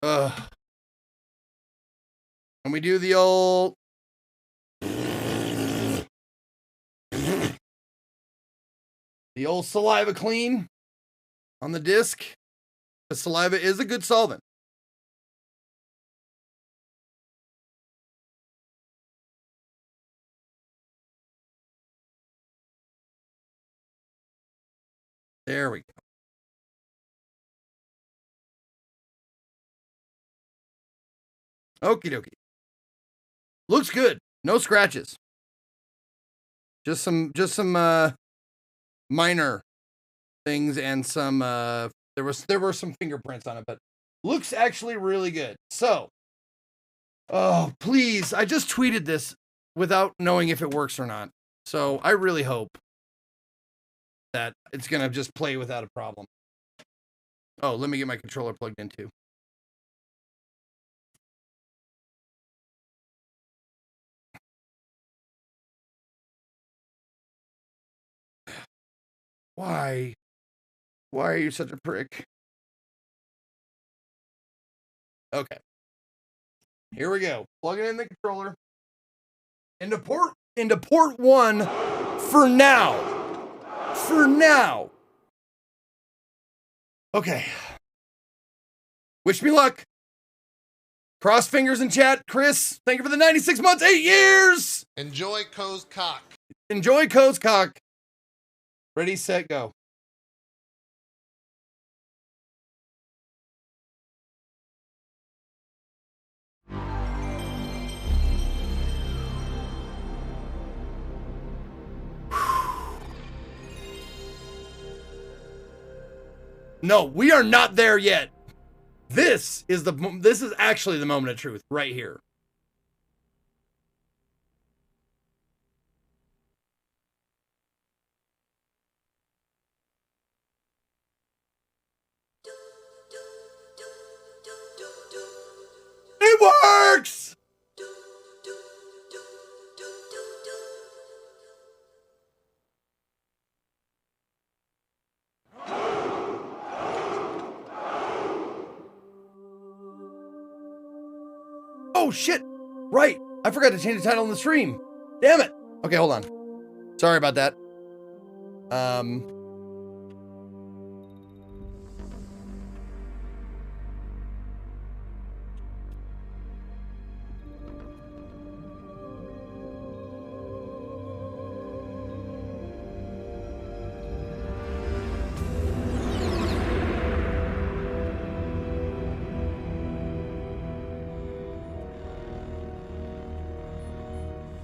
And we do the old... The old saliva clean on the disc. The saliva is a good solvent. There we go. Okie dokie. Looks good. No scratches. Just some minor things and some there were some fingerprints on it, but looks actually really good. So, oh, please, I just tweeted this without knowing if it works or not. So, I really hope that it's going to just play without a problem. Oh, let me get my controller plugged in too. Why? Why are you such a prick? Okay. Here we go. Plugging in the controller. Into port 1 for now. For now. Okay. Wish me luck. Cross fingers in chat. Chris, thank you for the 96 months, 8 years. Enjoy Co's cock. Enjoy Co's cock. Ready, set, go. No, we are not there yet. This is actually the moment of truth right here. It works! Oh, shit. Right. I forgot to change the title on the stream. Damn it. Okay, hold on. Sorry about that.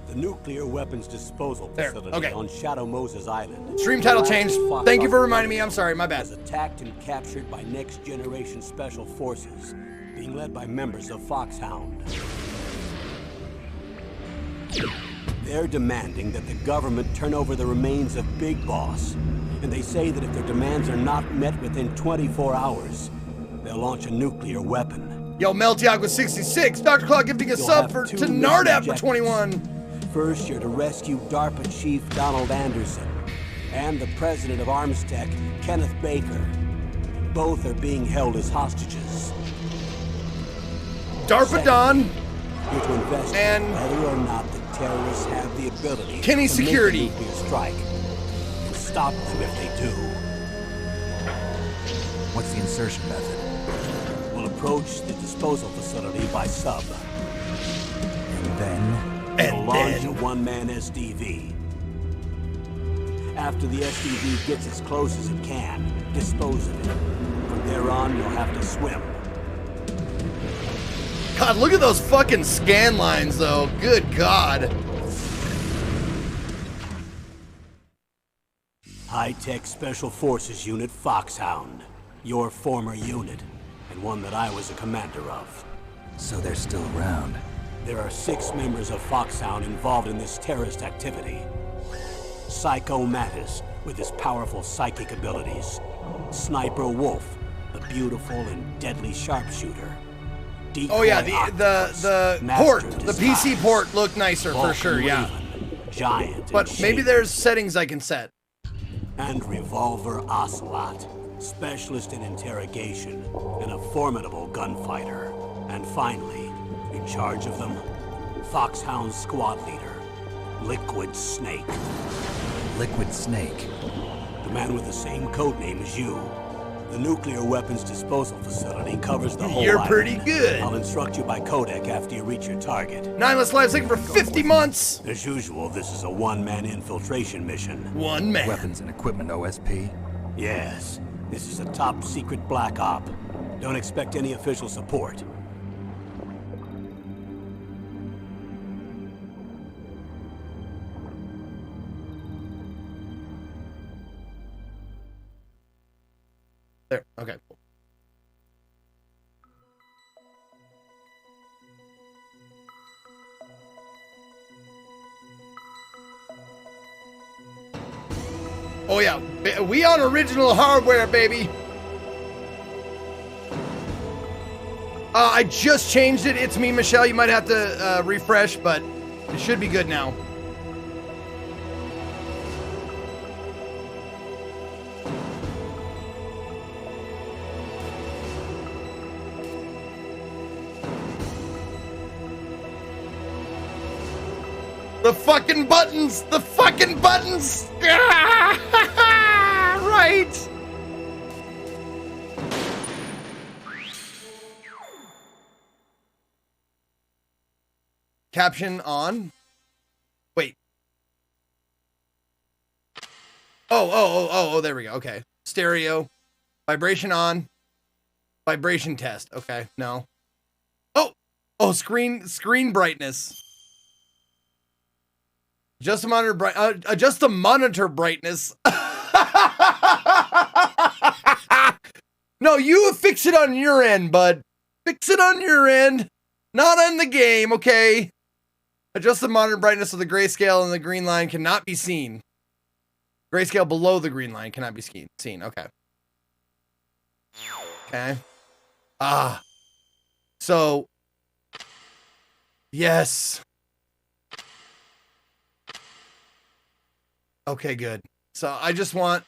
The nuclear weapons disposal facility on Shadow Moses Island. Stream title changed. Thank you for reminding me. I'm sorry, my bad. Was attacked and captured by Next Generation Special Forces, being led by members of Foxhound. They're demanding that the government turn over the remains of Big Boss. And they say that if their demands are not met within 24 hours, they'll launch a nuclear weapon. Yo, Meltiago 66, Dr. Claw giving a sub to Nardap for 21. First, you're to rescue DARPA Chief Donald Anderson and the president of Armstech, Kenneth Baker. Both are being held as hostages. DARPA Don you're to investigate and whether or not the terrorists have the ability Kenny to Security make a nuclear strike and stop them if they do. What's the insertion method? We'll approach the disposal facility by sub. And then? We'll launch a one-man SDV. After the SDV gets as close as it can, dispose of it. From there on, you'll have to swim. God, look at those fucking scan lines, though. Good God. High-tech Special Forces Unit Foxhound. Your former unit, and one that I was a commander of. So they're still around. There are 6 members of Foxhound involved in this terrorist activity. Psycho Mattis, with his powerful psychic abilities. Sniper Wolf, the beautiful and deadly sharpshooter. Decoy oh yeah, the port, the PC port looked nicer for sure, yeah. Giant, but maybe there's settings I can set. And Revolver Ocelot, specialist in interrogation, and a formidable gunfighter. And finally, in charge of them, Foxhound squad leader, Liquid Snake. Liquid Snake. The man with the same codename as you. The nuclear weapons disposal facility covers the whole You're island. pretty good. I'll instruct you by codec after you reach your target. 9 less lives taken for 50 months. As usual, this is a one-man infiltration mission. One man. Weapons and equipment OSP. Yes, this is a top-secret black op. Don't expect any official support. There. Okay. Cool. Oh yeah, we on original hardware, baby. I just changed it. It's me, Michelle. You might have to refresh, but it should be good now. The fucking buttons! The fucking buttons! Right! Caption on. Wait. Oh, there we go. Okay. Stereo. Vibration on. Vibration test. Okay, no. Oh, screen brightness. Adjust the monitor brightness. No, you fix it on your end, bud. Fix it on your end, not on the game, okay? Adjust the monitor brightness so the grayscale and the green line cannot be seen. Grayscale below the green line cannot be seen. Okay. Okay. So. Yes. Okay, good. So I just want...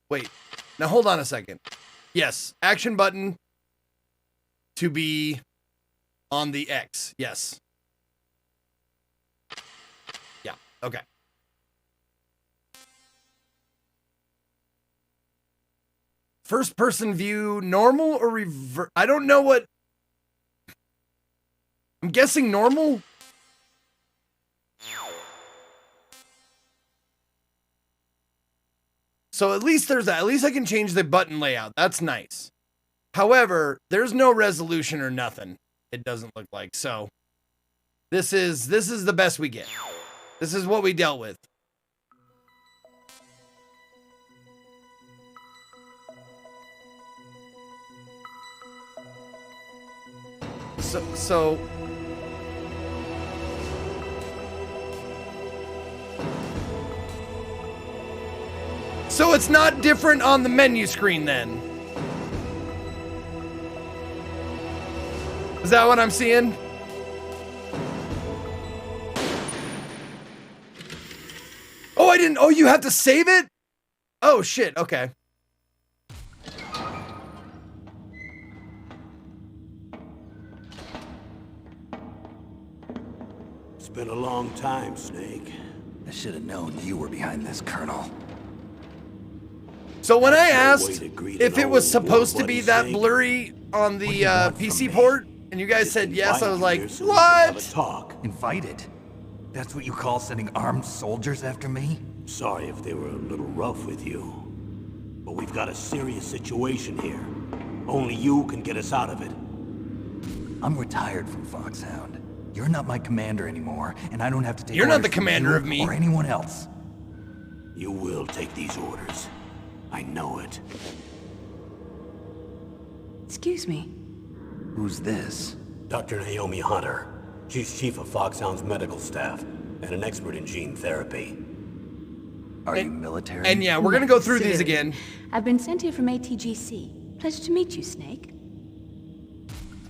Wait. Now hold on a second. Yes. Action button to be on the X. Yes. Yeah. Okay. First person view, normal or reverse? I don't know what... I'm guessing normal? So at least there's that. At least I can change the button layout. That's nice. However, there's no resolution or nothing. It doesn't look like. So this is the best we get. This is what we dealt with. So it's not different on the menu screen then. Is that what I'm seeing? Oh, I didn't. Oh, you have to save it? Oh, shit. Okay. It's been a long time, Snake. I should have known you were behind this, Colonel. So when I asked if it was supposed to be that blurry on the PC port, and you guys said yes, I was like, what? Invited? That's what you call sending armed soldiers after me? Sorry if they were a little rough with you. But we've got a serious situation here. Only you can get us out of it. I'm retired from Foxhound. You're not my commander anymore, and I don't have to take You're not orders the from commander you of me. or anyone else. You will take these orders. I know it. Excuse me. Who's this? Dr. Naomi Hunter. She's chief of Foxhound's medical staff and an expert in gene therapy. Are you military? And yeah, we're gonna go through these Civilian. again. I've been sent here from ATGC. Pleasure to meet you, Snake.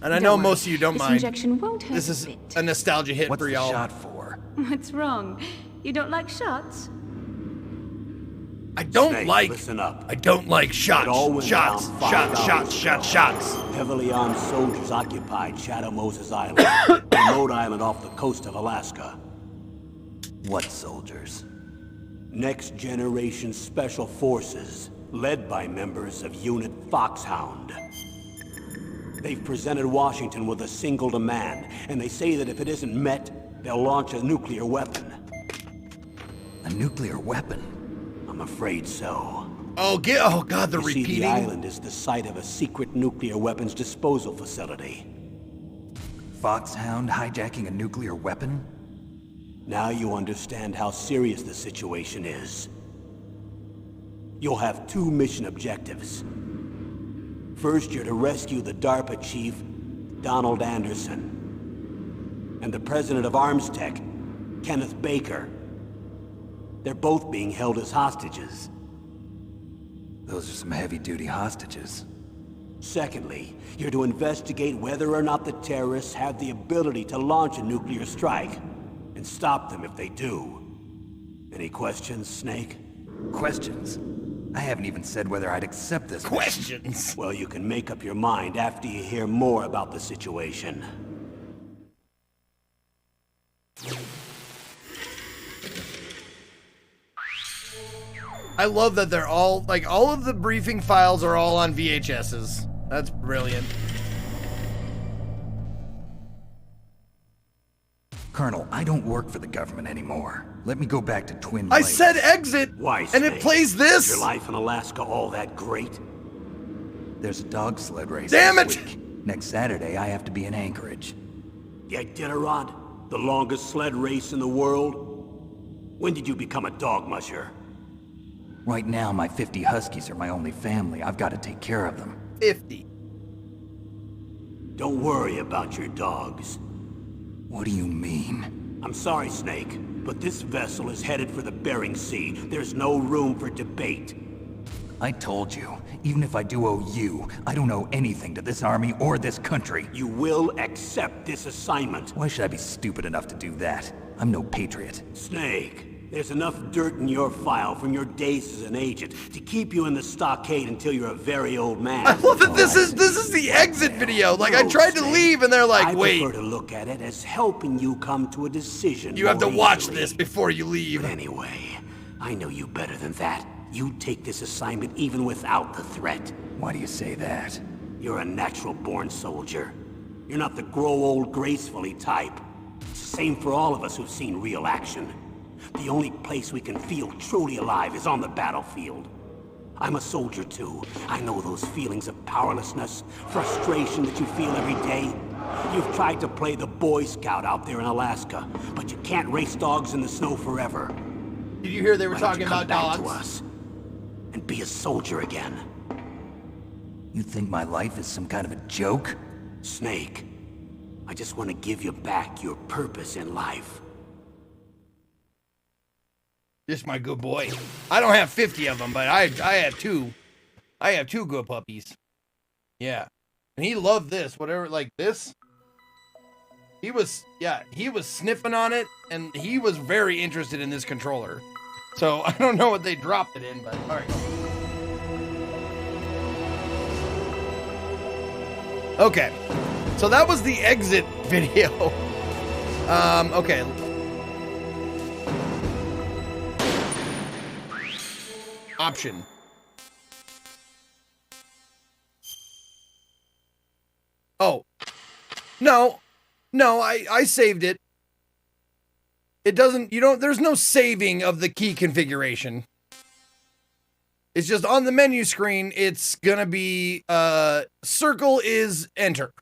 And I know Don't most worry, of you don't this mind. injection won't hurt This a is bit. a nostalgia hit What's for the y'all. shot for? What's wrong? You don't like shots? I don't Snake, like. listen up. I don't like It all went shots. down 5 hours ago. Shots. Heavily armed soldiers occupied Shadow Moses Island, a remote island off the coast of Alaska. What soldiers? Next generation special forces, led by members of Unit Foxhound. They've presented Washington with a single demand, and they say that if it isn't met, they'll launch a nuclear weapon. A nuclear weapon? I'm afraid so. Oh God, they're You see, repeating. the island is the site of a secret nuclear weapons disposal facility. Foxhound hijacking a nuclear weapon? Now you understand how serious the situation is. You'll have 2 mission objectives. First, you're to rescue the DARPA chief, Donald Anderson, and the president of Arms Tech, Kenneth Baker. They're both being held as hostages. Those are some heavy-duty hostages. Secondly, you're to investigate whether or not the terrorists have the ability to launch a nuclear strike, and stop them if they do. Any questions, Snake? Questions? I haven't even said whether I'd accept this. Questions. Well, you can make up your mind after you hear more about the situation. I love that they're all, like, all of the briefing files are all on VHSs. That's brilliant. Colonel, I don't work for the government anymore. Let me go back to Twin I Lakes. said exit, Why, and Snake? it plays Is this. your life in Alaska all that great? There's a dog sled race Damn this it! week. Next Saturday, I have to be in Anchorage. Yeah, Iditarod? The longest sled race in the world? When did you become a dog musher? Right now, my 50 Huskies are my only family. I've got to take care of them. 50. Don't worry about your dogs. What do you mean? I'm sorry, Snake, but this vessel is headed for the Bering Sea. There's no room for debate. I told you, even if I do owe you, I don't owe anything to this army or this country. You will accept this assignment. Why should I be stupid enough to do that? I'm no patriot. Snake, there's enough dirt in your file from your days as an agent to keep you in the stockade until you're a very old man. I love that this is the exit video. Like, I tried to Snake. leave, and they're like, I wait, prefer to look at it as helping you come to a decision. you have to more watch easily. this before you leave. But anyway, I know you better than that. You take this assignment even without the threat. Why do you say that? You're a natural-born soldier. You're not the grow old gracefully type. It's the same for all of us who've seen real action. The only place we can feel truly alive is on the battlefield. I'm a soldier too. I know those feelings of powerlessness, frustration that you feel every day. You've tried to play the Boy Scout out there in Alaska, but you can't race dogs in the snow forever. Did you hear they were Why don't talking you come about back to dogs? us and be a soldier again? You think my life is some kind of a joke? Snake, I just want to give you back your purpose in life. Just my good boy. I don't have 50 of them, but I have 2. I have 2 good puppies. Yeah. And he loved this, whatever, like this. He was sniffing on it, and he was very interested in this controller. So I don't know what they dropped it in, but all right. Okay. So that was the exit video. Okay. Option. Oh. No. No, I saved it. It doesn't, there's no saving of the key configuration. It's just on the menu screen, it's gonna be, circle is enter.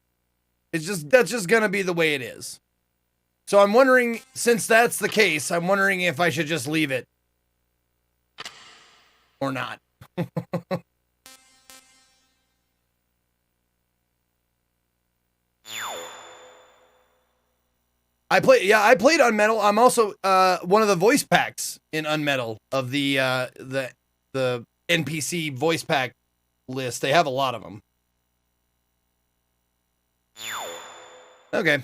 That's just gonna be the way it is. So I'm wondering, since that's the case, I'm wondering if I should just leave it. Or not. I played Unmetal. I'm also one of the voice packs in Unmetal of the NPC voice pack list. They have a lot of them. Okay.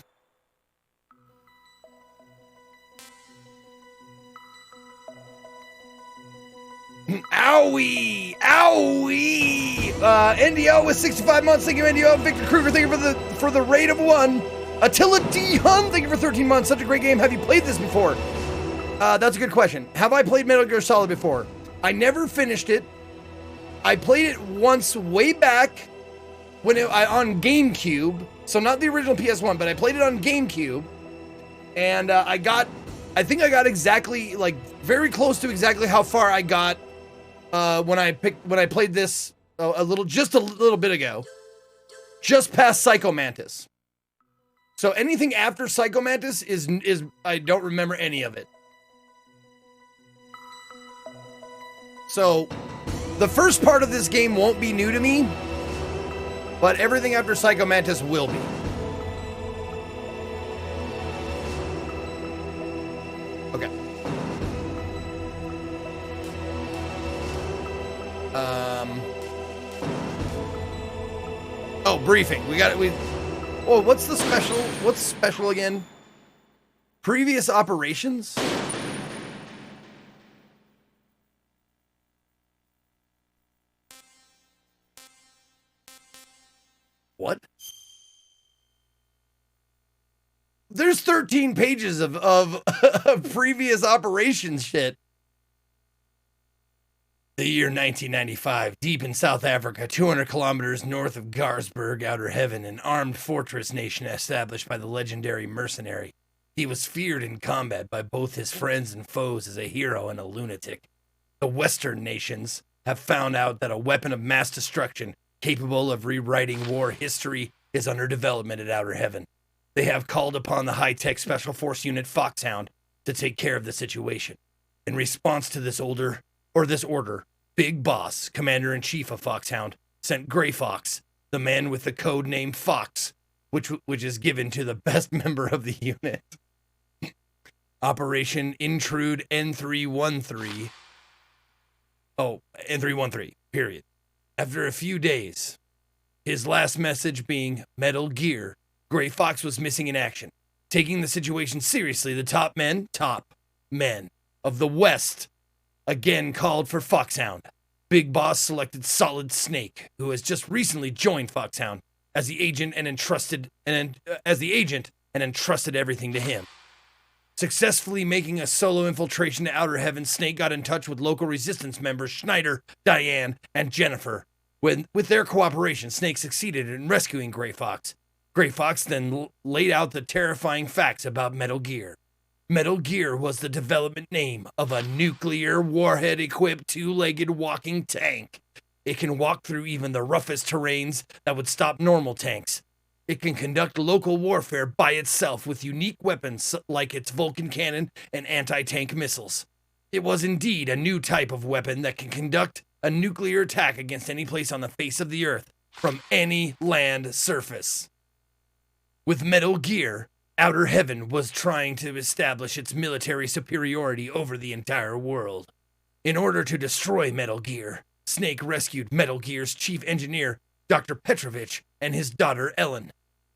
Owie! Owie! NDO with 65 months. Thank you, NDO. Victor Kruger, thank you for the rate of 1. Attila D. Hun, thank you for 13 months. Such a great game. Have you played this before? That's a good question. Have I played Metal Gear Solid before? I never finished it. I played it once way back when on GameCube. So not the original PS1, but I played it on GameCube. And I think I got exactly, like, very close to exactly how far I got when I played this just a little bit ago. Just past Psycho Mantis. So anything after Psycho Mantis is I don't remember any of it. So the first part of this game won't be new to me, but everything after Psycho Mantis will be. Okay. Oh, briefing. Oh, what's the special? What's special again? Previous operations? What? There's 13 pages of previous operations shit. The year 1995, deep in South Africa, 200 kilometers north of Garsberg, Outer Heaven, an armed fortress nation established by the legendary mercenary. He was feared in combat by both his friends and foes as a hero and a lunatic. The Western nations have found out that a weapon of mass destruction capable of rewriting war history is under development at Outer Heaven. They have called upon the high-tech Special Force Unit Foxhound to take care of the situation. In response to this order, Big Boss, Commander-in-Chief of Foxhound, sent Gray Fox, the man with the code name Fox, which is given to the best member of the unit. Operation Intrude N313. Oh, N313, period. After a few days, his last message being Metal Gear, Gray Fox was missing in action. Taking the situation seriously, the top men of the West again called for Foxhound. Big Boss selected Solid Snake, who has just recently joined Foxhound as the agent and entrusted everything to him. Successfully making a solo infiltration to Outer Heaven, Snake got in touch with local resistance members Schneider, Diane, and Jennifer. With their cooperation, Snake succeeded in rescuing Gray Fox. Gray Fox then laid out the terrifying facts about Metal Gear. Metal Gear was the development name of a nuclear warhead-equipped two-legged walking tank. It can walk through even the roughest terrains that would stop normal tanks. It can conduct local warfare by itself with unique weapons like its Vulcan cannon and anti-tank missiles. It was indeed a new type of weapon that can conduct a nuclear attack against any place on the face of the Earth from any land surface. With Metal Gear, Outer Heaven was trying to establish its military superiority over the entire world. In order to destroy Metal Gear, Snake rescued Metal Gear's chief engineer, Dr. Petrovich, and his daughter Ellen,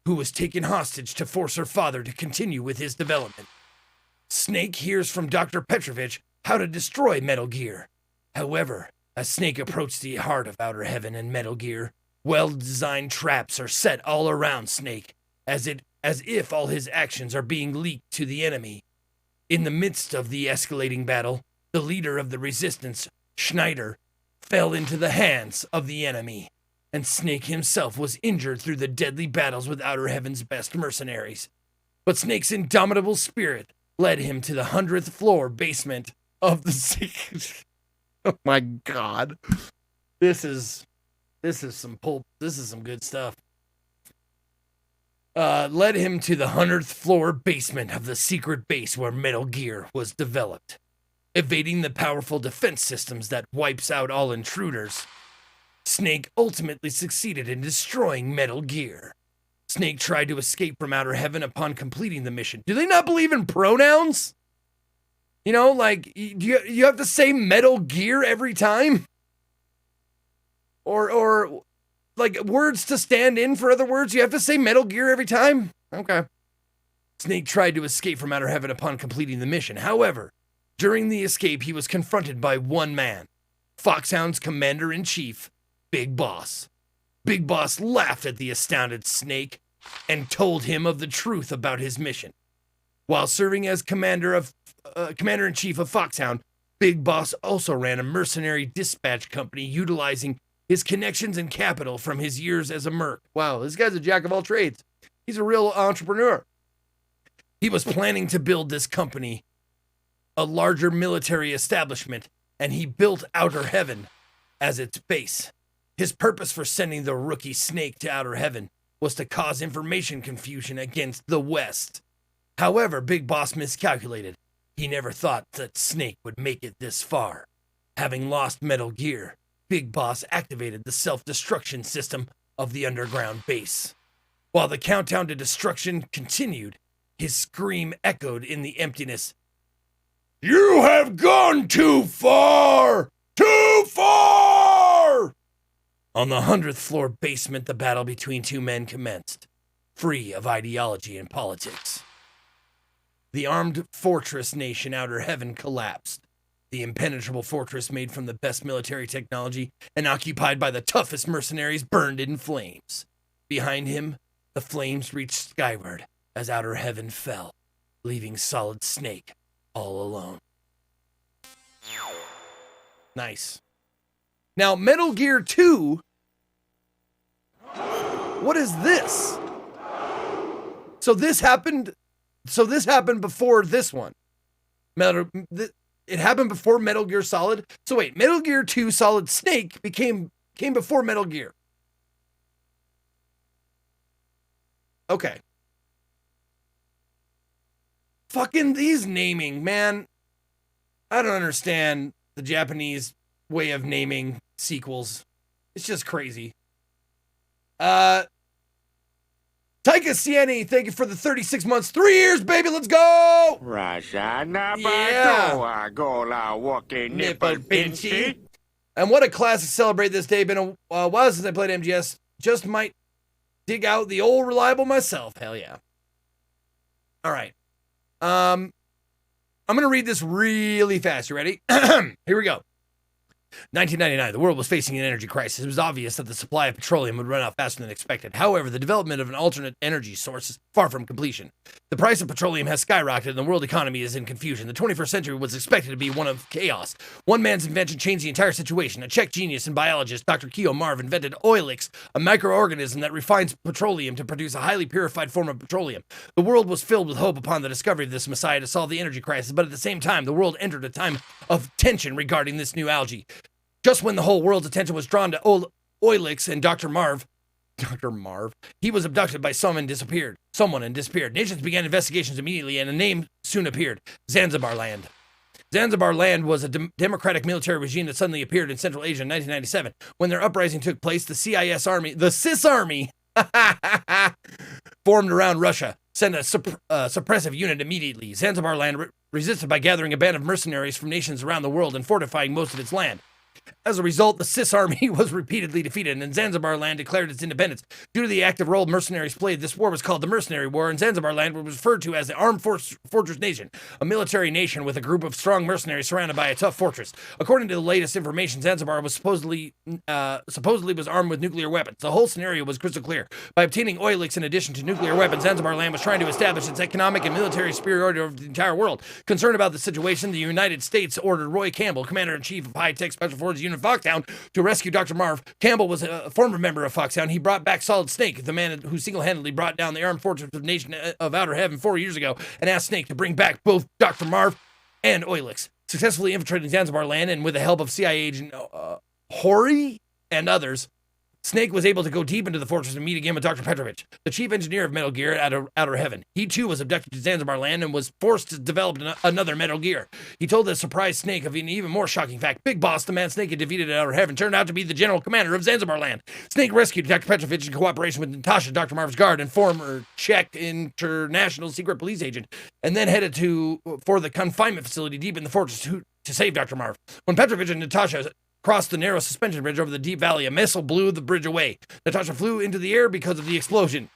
who was taken hostage to force her father to continue with his development. Snake hears from Dr. Petrovich how to destroy Metal Gear. However, as Snake approached the heart of Outer Heaven and Metal Gear, well-designed traps are set all around Snake, as if all his actions are being leaked to the enemy. In the midst of the escalating battle, the leader of the resistance, Schneider, fell into the hands of the enemy, and Snake himself was injured through the deadly battles with Outer Heaven's best mercenaries. But Snake's indomitable spirit led him to the 100th floor basement of the secret. Oh my God. This is some good stuff. Led him to the 100th floor basement of the secret base where Metal Gear was developed. Evading the powerful defense systems that wipes out all intruders, Snake ultimately succeeded in destroying Metal Gear. Snake tried to escape from Outer Heaven upon completing the mission. Do they not believe in pronouns? You know, like, you have to say Metal Gear every time? Or like, words to stand in for other words, you have to say Metal Gear every time? Okay. Snake tried to escape from Outer Heaven upon completing the mission. However, during the escape, he was confronted by one man, Foxhound's commander-in-chief, Big Boss. Big Boss laughed at the astounded Snake and told him of the truth about his mission. While serving as commander-in-chief of Foxhound, Big Boss also ran a mercenary dispatch company utilizing his connections and capital from his years as a merc. Wow, this guy's a jack of all trades. He's a real entrepreneur. He was planning to build this company a larger military establishment, and he built Outer Heaven as its base. His purpose for sending the rookie Snake to Outer Heaven was to cause information confusion against the West. However, Big Boss miscalculated. He never thought that Snake would make it this far. Having lost Metal Gear, Big Boss activated the self-destruction system of the underground base. While the countdown to destruction continued, his scream echoed in the emptiness. "You have gone too far! Too far!" On the 100th floor basement, the battle between two men commenced, free of ideology and politics. The armed fortress nation Outer Heaven collapsed. The impenetrable fortress made from the best military technology and occupied by the toughest mercenaries burned in flames. Behind him, the flames reached skyward as Outer Heaven fell, leaving Solid Snake all alone. Nice. Now, Metal Gear 2. What is this? So this happened before this one. It happened before Metal Gear Solid. So wait, Metal Gear 2 Solid Snake came before Metal Gear. Okay. Fucking these naming, man. I don't understand the Japanese way of naming sequels. It's just crazy. Taika Sieni, thank you for the 36 months. 3 years, baby, let's go! Yeah. And what a classic celebrate this day. Been a while since I played MGS. Just might dig out the old reliable myself. Hell yeah. All right. I'm going to read this really fast. You ready? Here we go. 1999, the world was facing an energy crisis. It was obvious that the supply of petroleum would run out faster than expected. However, the development of an alternate energy source is far from completion. The price of petroleum has skyrocketed and the world economy is in confusion. The 21st century was expected to be one of chaos. One man's invention changed the entire situation. A Czech genius and biologist, Dr. Keo Marv, invented Oilix, a microorganism that refines petroleum to produce a highly purified form of petroleum. The world was filled with hope upon the discovery of this messiah to solve the energy crisis, but at the same time, the world entered a time of tension regarding this new algae. Just when the whole world's attention was drawn to Oilix and Dr. Marv, he was abducted by someone and disappeared. Nations began investigations immediately, and a name soon appeared: Zanzibar Land. Zanzibar Land was a democratic military regime that suddenly appeared in Central Asia in 1997. When their uprising took place, the CIS Army, formed around Russia, sent a suppressive unit immediately. Zanzibar Land resisted by gathering a band of mercenaries from nations around the world and fortifying most of its land. As a result, the CIS Army was repeatedly defeated, and Zanzibar Land declared its independence. Due to the active role mercenaries played, this war was called the Mercenary War, and Zanzibar Land was referred to as the Armed Fortress Nation, a military nation with a group of strong mercenaries surrounded by a tough fortress. According to the latest information, Zanzibar was supposedly was armed with nuclear weapons. The whole scenario was crystal clear. By obtaining Oilix in addition to nuclear weapons, Zanzibar Land was trying to establish its economic and military superiority over the entire world. Concerned about the situation, the United States ordered Roy Campbell, Commander-in-Chief of High-Tech Special Forces Unit Foxhound, to rescue Dr. Marv. Campbell was a former member of Foxhound. He brought back Solid Snake, the man who single-handedly brought down the armed fortress of nation of Outer Heaven 4 years ago, and asked Snake to bring back both Dr. Marv and Oilix. Successfully infiltrating Zanzibar Land, and with the help of CIA agent Hori and others, Snake was able to go deep into the fortress and meet again with Dr. Petrovich, the chief engineer of Metal Gear at Outer Heaven. He too was abducted to Zanzibar Land and was forced to develop another Metal Gear. He told the surprised Snake of an even more shocking fact. Big Boss, the man Snake had defeated at Outer Heaven, turned out to be the general commander of Zanzibar Land. Snake rescued Dr. Petrovich in cooperation with Natasha, Dr. Marv's guard, and former Czech international secret police agent, and then headed for the confinement facility deep in the fortress to save Dr. Marv. When Petrovich and Natasha crossed the narrow suspension bridge over the deep valley, a missile blew the bridge away. Natasha flew into the air because of the explosion.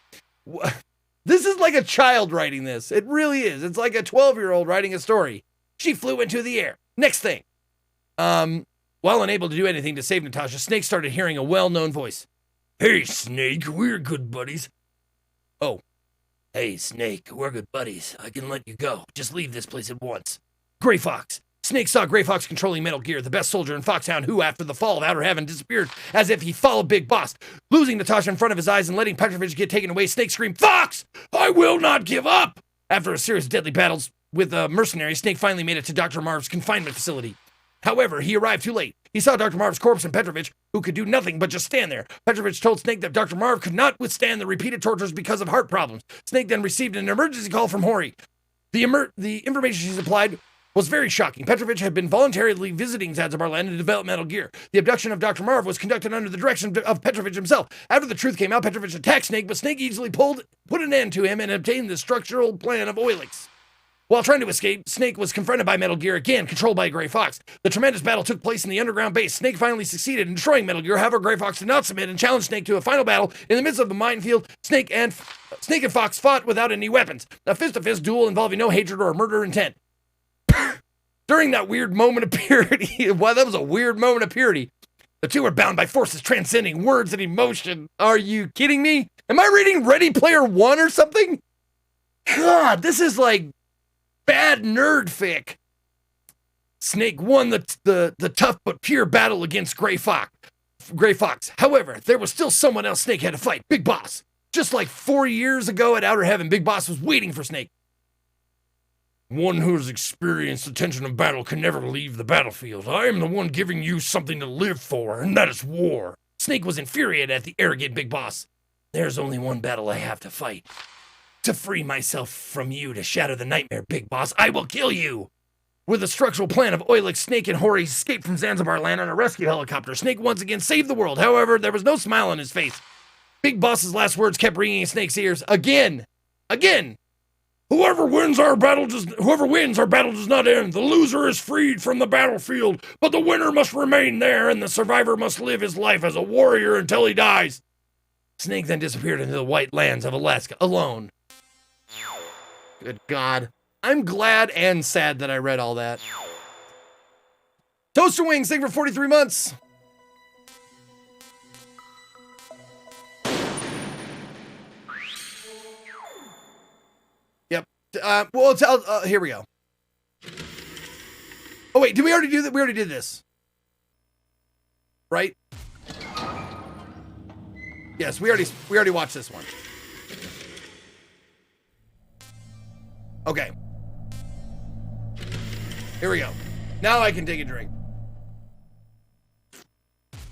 This is like a child writing this. It really is. It's like a 12-year-old writing a story. She flew into the air. Next thing. While unable to do anything to save Natasha, Snake started hearing a well-known voice. Hey, Snake, we're good buddies. Oh. Hey, Snake, we're good buddies. I can let you go. Just leave this place at once. Gray Fox. Snake saw Gray Fox controlling Metal Gear, the best soldier in Foxhound, who, after the fall of Outer Heaven, disappeared as if he followed Big Boss. Losing Natasha in front of his eyes and letting Petrovich get taken away, Snake screamed, Fox! I will not give up! After a series of deadly battles with mercenaries, Snake finally made it to Dr. Marv's confinement facility. However, he arrived too late. He saw Dr. Marv's corpse and Petrovich, who could do nothing but just stand there. Petrovich told Snake that Dr. Marv could not withstand the repeated tortures because of heart problems. Snake then received an emergency call from Hori. The information she supplied was very shocking. Petrovich had been voluntarily visiting Zanzibar Land to develop Metal Gear. The abduction of Dr. Marv was conducted under the direction of Petrovich himself. After the truth came out, Petrovich attacked Snake, but Snake easily put an end to him and obtained the structural plan of Oilix. While trying to escape, Snake was confronted by Metal Gear, again controlled by Gray Fox. The tremendous battle took place in the underground base. Snake finally succeeded in destroying Metal Gear. However, Gray Fox did not submit and challenged Snake to a final battle. In the midst of the minefield, Snake and Fox fought without any weapons. A fist-to-fist duel involving no hatred or murder intent. During that weird moment of purity, well, that was a weird moment of purity. The two were bound by forces transcending words and emotion. Are you kidding me? Am I reading Ready Player One or something? God, this is like bad nerd fic. Snake won the tough but pure battle against Gray Fox. However, there was still someone else Snake had to fight, Big Boss. Just like 4 years ago at Outer Heaven, Big Boss was waiting for Snake. One who has experienced the tension of battle can never leave the battlefield. I am the one giving you something to live for, and that is war. Snake was infuriated at the arrogant Big Boss. There's only one battle I have to fight. To free myself from you, to shatter the nightmare, Big Boss, I will kill you! With a structural plan of Oilix, Snake and Hori escaped from Zanzibar Land on a rescue helicopter. Snake once again saved the world. However, there was no smile on his face. Big Boss's last words kept ringing in Snake's ears. Again! Whoever wins, our battle does not end. The loser is freed from the battlefield, but the winner must remain there, and the survivor must live his life as a warrior until he dies. Snake then disappeared into the white lands of Alaska, alone. Good God. I'm glad and sad that I read all that. Toaster Wings, thank you for 43 months. Yep. Here we go. Oh, wait, did we already do that? We already did this. Right? Yes, we already watched this one. Okay. Here we go. Now I can take a drink.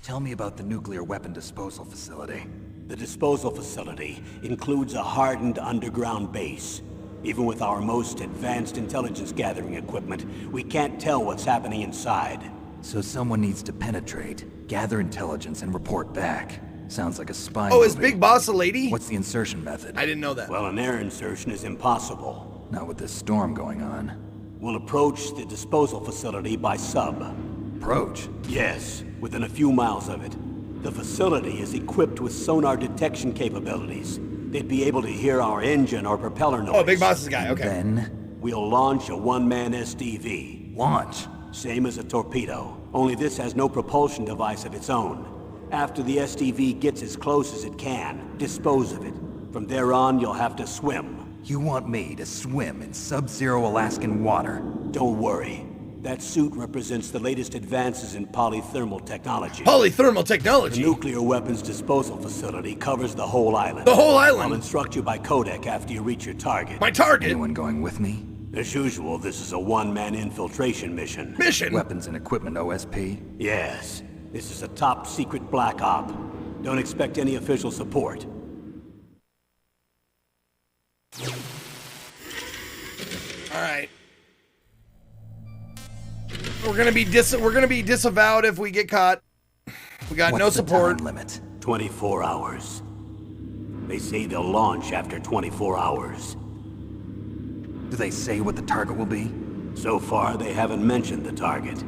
Tell me about the nuclear weapon disposal facility. The disposal facility includes a hardened underground base. Even with our most advanced intelligence gathering equipment, we can't tell what's happening inside. So someone needs to penetrate, gather intelligence, and report back. Sounds like a spy Oh, movie. is Big Boss a lady? What's the insertion method? I didn't know that. Well, an air insertion is impossible. Not with this storm going on. We'll approach the disposal facility by sub. Approach? Yes, within a few miles of it. The facility is equipped with sonar detection capabilities. They'd be able to hear our engine or propeller noise. Oh, Big Boss's guy, okay. Then? We'll launch a one-man SDV. Launch? Same as a torpedo, only this has no propulsion device of its own. After the SDV gets as close as it can, dispose of it. From there on, you'll have to swim. You want me to swim in sub-zero Alaskan water? Don't worry. That suit represents the latest advances in polythermal technology. Polythermal technology? The nuclear weapons disposal facility covers the whole island. The whole island? I'll instruct you by codec after you reach your target. My target? Anyone going with me? As usual, this is a one-man infiltration mission. Mission? Weapons and equipment OSP? Yes. This is a top-secret black op. Don't expect any official support. All right. We're gonna be disavowed if we get caught. We got no support. The time limit? 24 hours. They say they'll launch after 24 hours. Do they say what the target will be? So far, they haven't mentioned the target.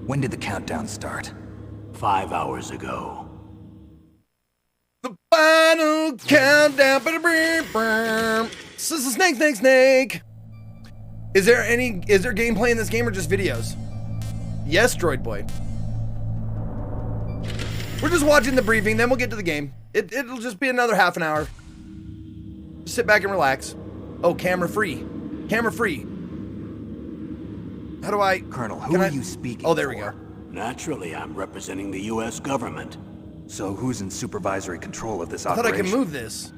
When did the countdown start? 5 hours ago. The final countdown. This is Snake. Is there gameplay in this game or just videos? Yes, Droid Boy. We're just watching the briefing, then we'll get to the game. It'll just be another half an hour. Just sit back and relax. Oh, camera free. Camera free. How do I... Colonel, who are you speaking Oh, there we go. for? Naturally, I'm representing the U.S. government. So who's in supervisory control of this I thought operation? I could move this.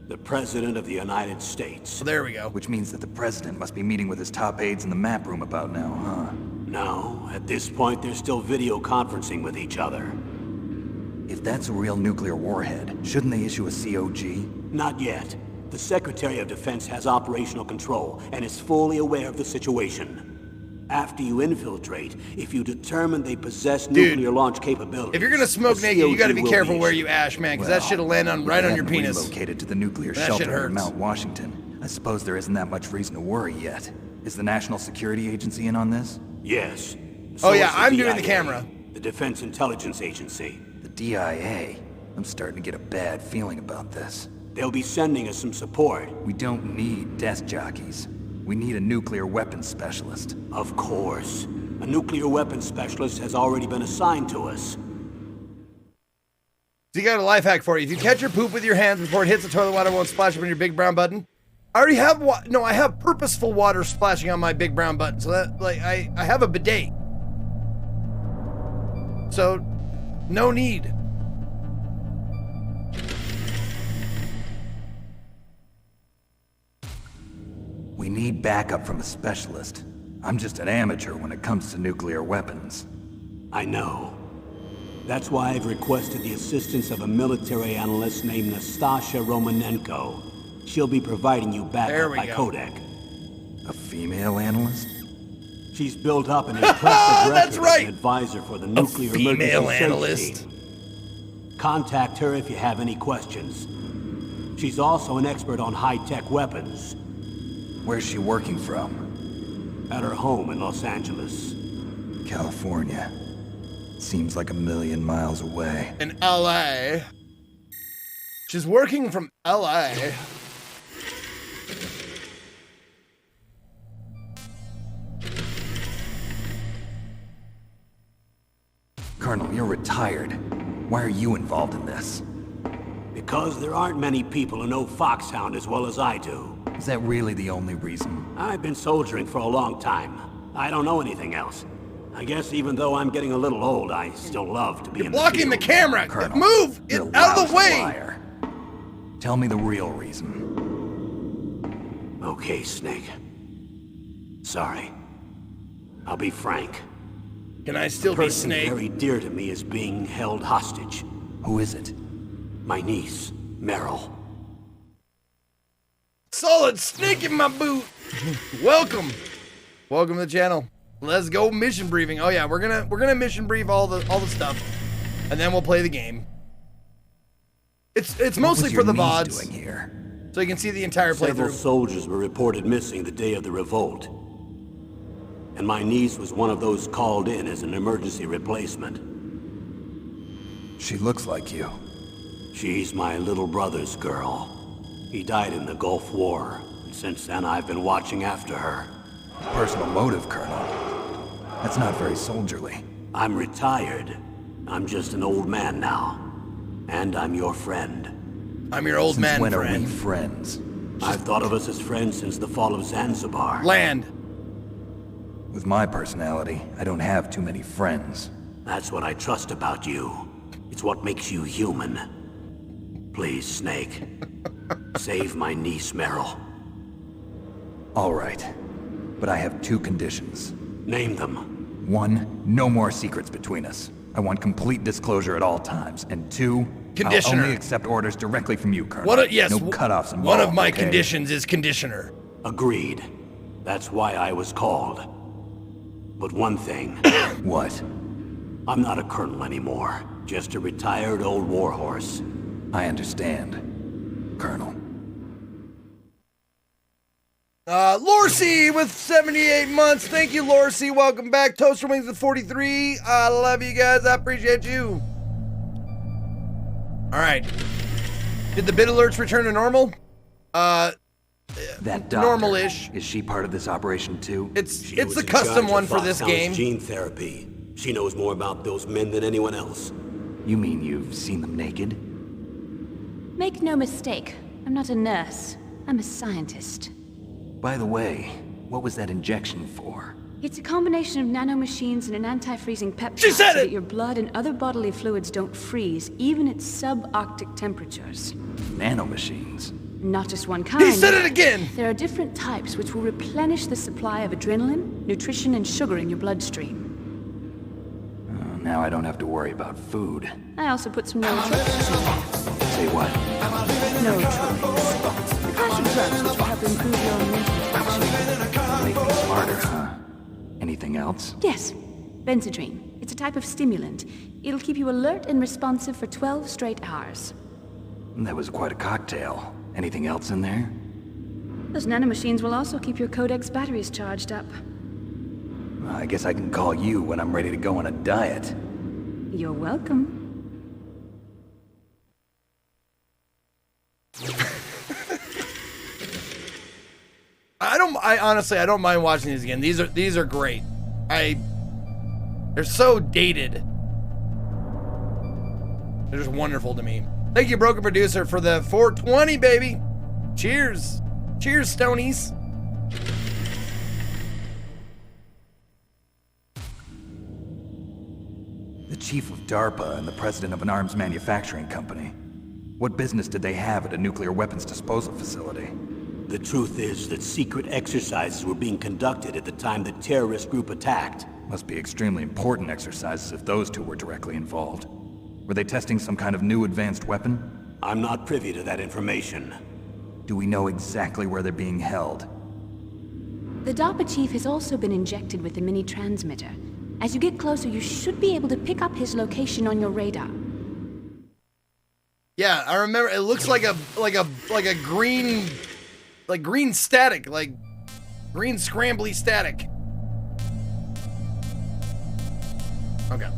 The President of the United States. So there we go. Which means that the President must be meeting with his top aides in the map room about now, huh? No, at this point, they're still video conferencing with each other. If that's a real nuclear warhead, shouldn't they issue a COG? Not yet. The Secretary of Defense has operational control and is fully aware of the situation. After you infiltrate, if you determine they possess nuclear launch capabilities... If you're gonna smoke naked, you gotta be careful where you ash, man, because that shit'll land on right on your penis. Relocated to the nuclear That shelter shit in hurts. Mount Washington. I suppose there isn't that much reason to worry yet. Is the National Security Agency in on this? Yes. Oh, yeah, is I'm doing the DIA, camera. The Defense Intelligence Agency. The DIA? I'm starting to get a bad feeling about this. They'll be sending us some support. We don't need desk jockeys. We need a nuclear weapons specialist. Of course. A nuclear weapons specialist has already been assigned to us. So you got a life hack for you. If you catch your poop with your hands before it hits the toilet, water won't splash up on your big brown button. I already have I have purposeful water splashing on my big brown button. So that, like, I have a bidet. So, no need. We need backup from a specialist. I'm just an amateur when it comes to nuclear weapons. I know. That's why I've requested the assistance of a military analyst named Nastasha Romanenko. She'll be providing you backup by Kodak. A female analyst? She's built up an impressive record right. as an advisor for the nuclear female emergency analyst. search team. Contact her if you have any questions. She's also an expert on high-tech weapons. Where's she working from? At her home in Los Angeles. California. Seems like 1,000,000 miles away. In LA. She's working from LA. Colonel, you're retired. Why are you involved in this? Because there aren't many people who know Foxhound as well as I do. Is that really the only reason? I've been soldiering for a long time. I don't know anything else. I guess even though I'm getting a little old, I still love to be in the Blocking the field. camera. Colonel, Move it you're a out of the lousy way. liar. Tell me the real reason. Okay, Snake. Sorry. I'll be frank. Can I still The be person Snake? very dear to me is being held hostage. Who is it? My niece, Meryl. Solid snake in my boot. Welcome to the channel. Let's go mission briefing. Oh yeah, we're gonna mission brief all the stuff, and then we'll play the game. It's mostly for the VODs, doing here? so you can see the entire Several playthrough. soldiers were reported missing the day of the revolt. And my niece was one of those called in as an emergency replacement. She looks like you. She's my little brother's girl. He died in the Gulf War. And since then, I've been watching after her. Personal motive, Colonel. That's not very soldierly. I'm retired. I'm just an old man now. And I'm your friend. I'm your old Since man when are we friend. friends? I've thought of us as friends since the fall of Zanzibar. Land. With my personality, I don't have too many friends. That's what I trust about you. It's what makes you human. Please, Snake. Save my niece, Meryl. All right. But I have two conditions. Name them. 1, no more secrets between us. I want complete disclosure at all times. And 2, Conditioner. I'll only accept orders directly from you, Colonel. Yes. No cutoffs involved. One of my okay? conditions is conditioner. Agreed. That's why I was called. But one thing, What? I'm not a colonel anymore. Just a retired old warhorse. I understand, Colonel. Lorcy with 78 months. Thank you, Lorcy. Welcome back. Toaster Wings with 43. I love you guys. I appreciate you. All right. Did the bit alerts return to normal? That doctor, Normal-ish. Is she part of this operation too? It's She a was in custom charge of one for this Foxhound's game. Gene therapy. She knows more about those men than anyone else. You mean you've seen them naked? Make no mistake, I'm not a nurse. I'm a scientist. By the way, what was that injection for? It's a combination of nanomachines and an anti-freezing peptide She said so it! that your blood and other bodily fluids don't freeze, even at subarctic temperatures. Nanomachines? Not just one kind. He said it again! There are different types which will replenish the supply of adrenaline, nutrition, and sugar in your bloodstream. Now I don't have to worry about food. I also put some neurotropics in there. Say what? Neurotropics. The class of drugs which will help improve your mental function. Make me smarter, huh? Anything else? Yes. Benzedrine. It's a type of stimulant. It'll keep you alert and responsive for 12 straight hours. That was quite a cocktail. Anything else in there? Those nanomachines will also keep your Codex batteries charged up. I guess I can call you when I'm ready to go on a diet. You're welcome. I honestly, I don't mind watching these again. These are great. They're so dated. They're just wonderful to me. Thank you, Broken Producer, for the 420, baby. Cheers. Cheers, Stonies. The chief of DARPA and the president of an arms manufacturing company. What business did they have at a nuclear weapons disposal facility? The truth is that secret exercises were being conducted at the time the terrorist group attacked. Must be extremely important exercises if those two were directly involved. Were they testing some kind of new advanced weapon? I'm not privy to that information. Do we know exactly where they're being held? The DARPA chief has also been injected with a mini transmitter. As you get closer, you should be able to pick up his location on your radar. Yeah, I remember. It looks like a green, like green static, like green scrambly static. Okay.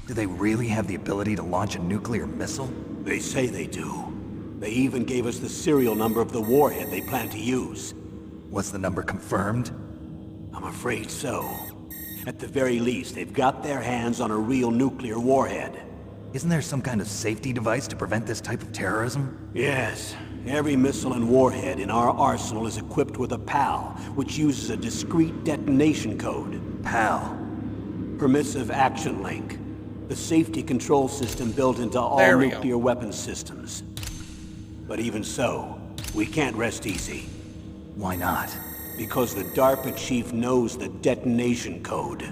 Do they really have the ability to launch a nuclear missile? They say they do. They even gave us the serial number of the warhead they plan to use. Was the number confirmed? I'm afraid so. At the very least, they've got their hands on a real nuclear warhead. Isn't there some kind of safety device to prevent this type of terrorism? Yes. Every missile and warhead in our arsenal is equipped with a PAL, which uses a discrete detonation code. PAL. Permissive Action Link. The safety control system built into all nuclear weapons systems. But even so, we can't rest easy. Why not? Because the DARPA chief knows the detonation code.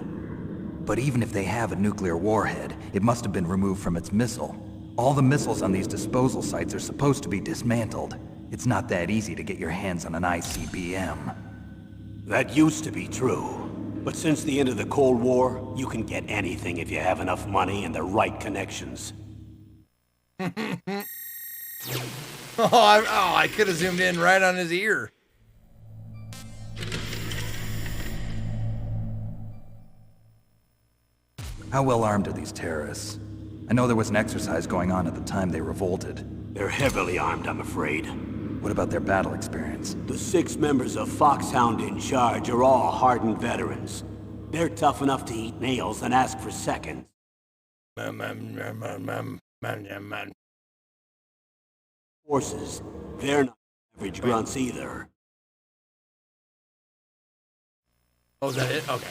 But even if they have a nuclear warhead, it must have been removed from its missile. All the missiles on these disposal sites are supposed to be dismantled. It's not that easy to get your hands on an ICBM. That used to be true. But since the end of the Cold War, you can get anything if you have enough money and the right connections. I could have zoomed in right on his ear. How well armed are these terrorists? I know there was an exercise going on at the time they revolted. They're heavily armed, I'm afraid. What about their battle experience? The 6 members of Foxhound in charge are all hardened veterans. They're tough enough to eat nails and ask for seconds. Forces, they're not average grunts either. Oh, is that it? Okay.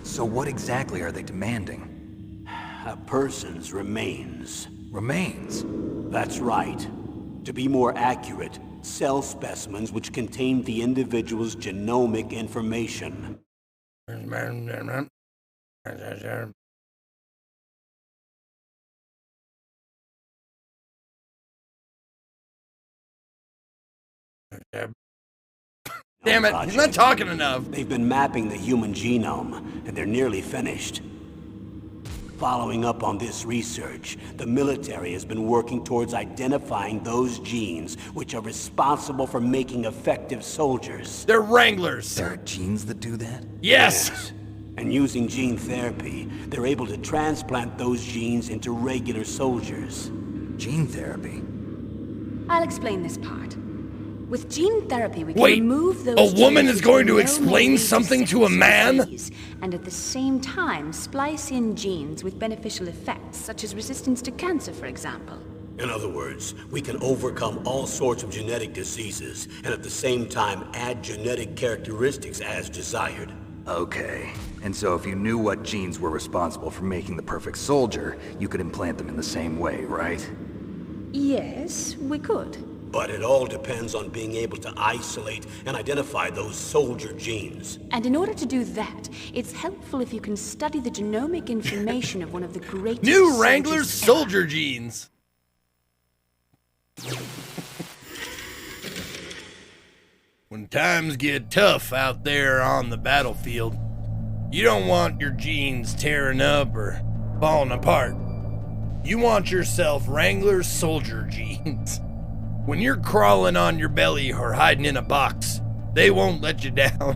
So what exactly are they demanding? A person's remains. Remains? That's right. To be more accurate, cell specimens which contain the individual's genomic information. Damn it, he's not talking enough. They've been mapping the human genome, and they're nearly finished. Following up on this research, the military has been working towards identifying those genes which are responsible for making effective soldiers. They're wranglers. There are genes that do that? Yes. And using gene therapy, they're able to transplant those genes into regular soldiers. Gene therapy? I'll explain this part. With gene therapy, we can Wait, remove those a woman genes is going which to we know explain may lead something to a sickness or man? disease, and at the same time splice in genes with beneficial effects, such as resistance to cancer, for example. In other words, we can overcome all sorts of genetic diseases, and at the same time add genetic characteristics as desired. Okay. And so if you knew what genes were responsible for making the perfect soldier, you could implant them in the same way, right? Yes, we could. But it all depends on being able to isolate and identify those soldier genes. And in order to do that, it's helpful if you can study the genomic information of one of the greatest New Wrangler's soldiers ever. soldier genes. When times get tough out there on the battlefield, you don't want your genes tearing up or falling apart. You want yourself Wrangler's soldier genes. When you're crawling on your belly or hiding in a box, they won't let you down.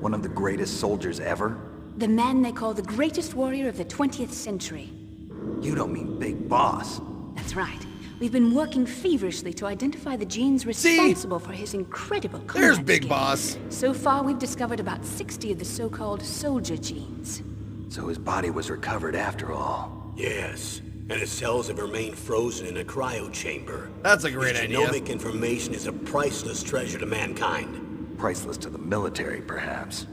One of the greatest soldiers ever? The man they call the greatest warrior of the 20th century. You don't mean Big Boss. That's right. We've been working feverishly to identify the genes responsible for his incredible combat There's Big skills. Boss. So far, we've discovered about 60 of the so-called soldier genes. So his body was recovered after all. Yes, and his cells have remained frozen in a cryo chamber. That's a great His idea. genomic information is a priceless treasure to mankind. Priceless to the military, perhaps.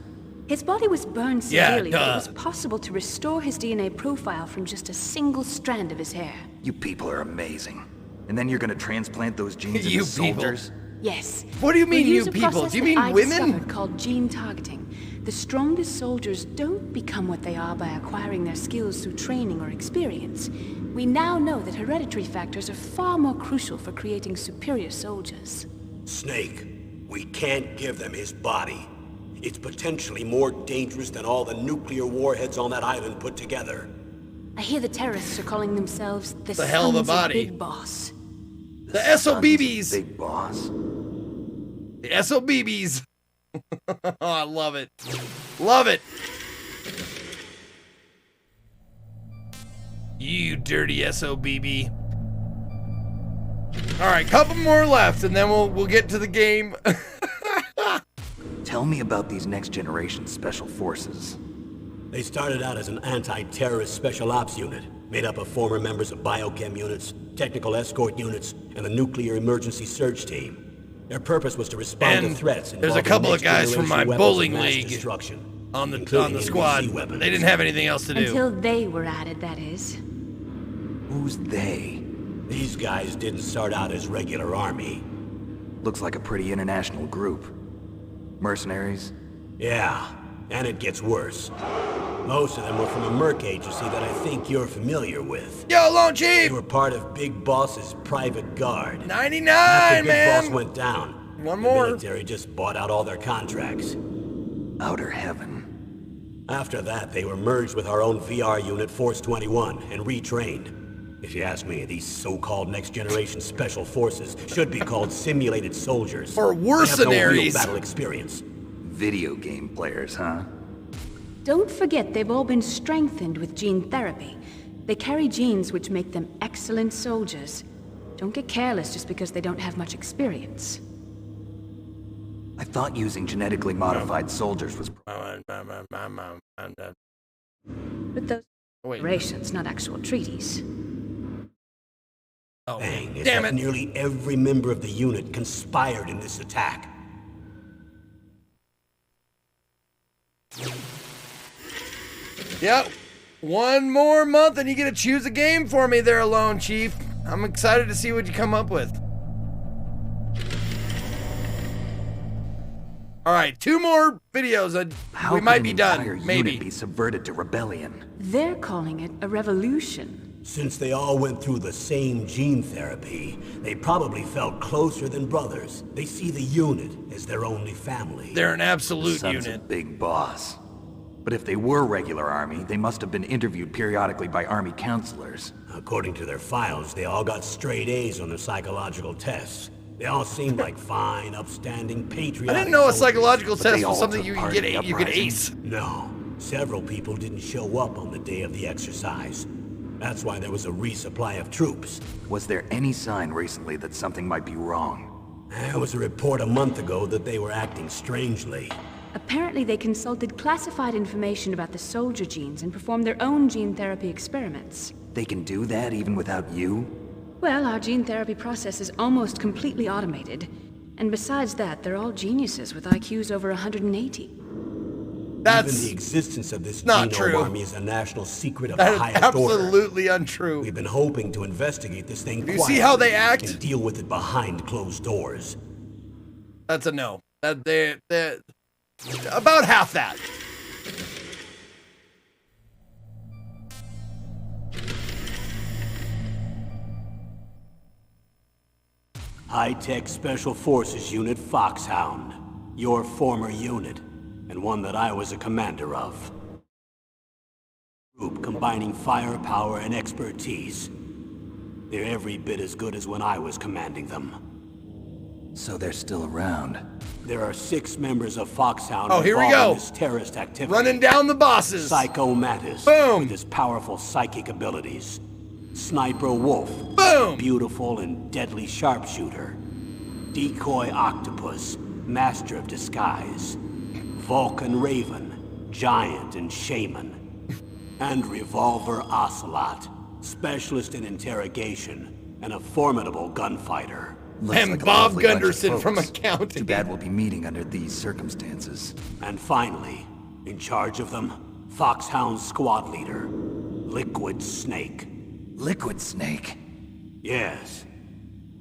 His body was burned Yeah, severely, but duh. it was possible to restore his DNA profile from just a single strand of his hair. You people are amazing. And then you're gonna transplant those genes You into soldiers? Yes. What do you mean, We use you a people? process Do you that mean I women? discovered called gene targeting. The strongest soldiers don't become what they are by acquiring their skills through training or experience. We now know that hereditary factors are far more crucial for creating superior soldiers. Snake, we can't give them his body. It's potentially more dangerous than all the nuclear warheads on that island put together. I hear the terrorists are calling themselves the hell of a Sons body. Big Boss. The Sons of SOBBs. Big Boss? The SOBBs. Oh, I love it. Love it. You dirty SOBB. All right, couple more left, and then we'll get to the game. Tell me about these next generation special forces. They started out as an anti-terrorist special ops unit, made up of former members of biochem units, technical escort units, and the nuclear emergency search team. Their purpose was to respond And to threats there's a involving couple of guys from my next-generation weapons of bowling mass league destruction, on including the NBC squad. weapons. They didn't have anything else to do. Until they were added, that is. Who's they? These guys didn't start out as regular army. Looks like a pretty international group. Mercenaries? Yeah, and it gets worse. Most of them were from a merc agency that I think you're familiar with. Yo, Lone They Chief! were part of Big Boss's private guard. 99, After Big man! Boss went down, One the more. military just bought out all their contracts. Outer heaven. After that, they were merged with our own VR unit, Force 21, and retrained. If you ask me, these so-called next-generation special forces should be called simulated soldiers. Or They have no real mercenaries. battle experience. Video game players, huh? Don't forget they've all been strengthened with gene therapy. They carry genes which make them excellent soldiers. Don't get careless just because they don't have much experience. I thought using genetically modified soldiers was... But those Wait. declarations, not actual treaties. Oh, Thing is damn that it. nearly every member of the unit conspired in this attack. Yep. One more month and you get to choose a game for me there, Lone Chief. I'm excited to see what you come up with. All right, 2 more videos and How we might could be an done, entire maybe. unit be subverted to rebellion? They're calling it a revolution. Since they all went through the same gene therapy, they probably felt closer than brothers. They see the unit as their only family. They're an absolute Sons unit. of Big Boss. But if they were regular army, they must have been interviewed periodically by army counselors. According to their files, they all got straight A's on their psychological tests. They all seemed like fine, upstanding, I patriotic didn't know a soldiers. psychological test they was all something took you part could in the get you could uprising? ace. No, several people didn't show up on the day of the exercise. That's why there was a resupply of troops. Was there any sign recently that something might be wrong? There was a report a month ago that they were acting strangely. Apparently, they consulted classified information about the soldier genes and performed their own gene therapy experiments. They can do that even without you? Well, our gene therapy process is almost completely automated. And besides that, they're all geniuses with IQs over 180. That's Even the existence of this not genome true. army is a national secret of that the is highest order. absolutely untrue. We've been hoping to investigate this thing You see how they quietly act? and deal with it behind closed doors. That's a no. That they about half that. High-Tech Special Forces Unit Foxhound. Your former unit, and one that I was a commander of. Group combining firepower and expertise. They're every bit as good as when I was commanding them. So they're still around. There are 6 members of Foxhound Oh, here we involved go. in this terrorist activity. Running down the bosses. Psycho Mattis, Boom. with his powerful psychic abilities. Sniper Wolf, Boom. beautiful and deadly sharpshooter. Decoy Octopus, master of disguise. Vulcan Raven, giant and shaman. And Revolver Ocelot, specialist in interrogation and a formidable gunfighter. Looks And like a Bob lovely bunch of Gunderson from folks. accounting. Too bad we'll be meeting under these circumstances. And finally, in charge of them, Foxhound squad leader, Liquid Snake. Liquid Snake? Yes.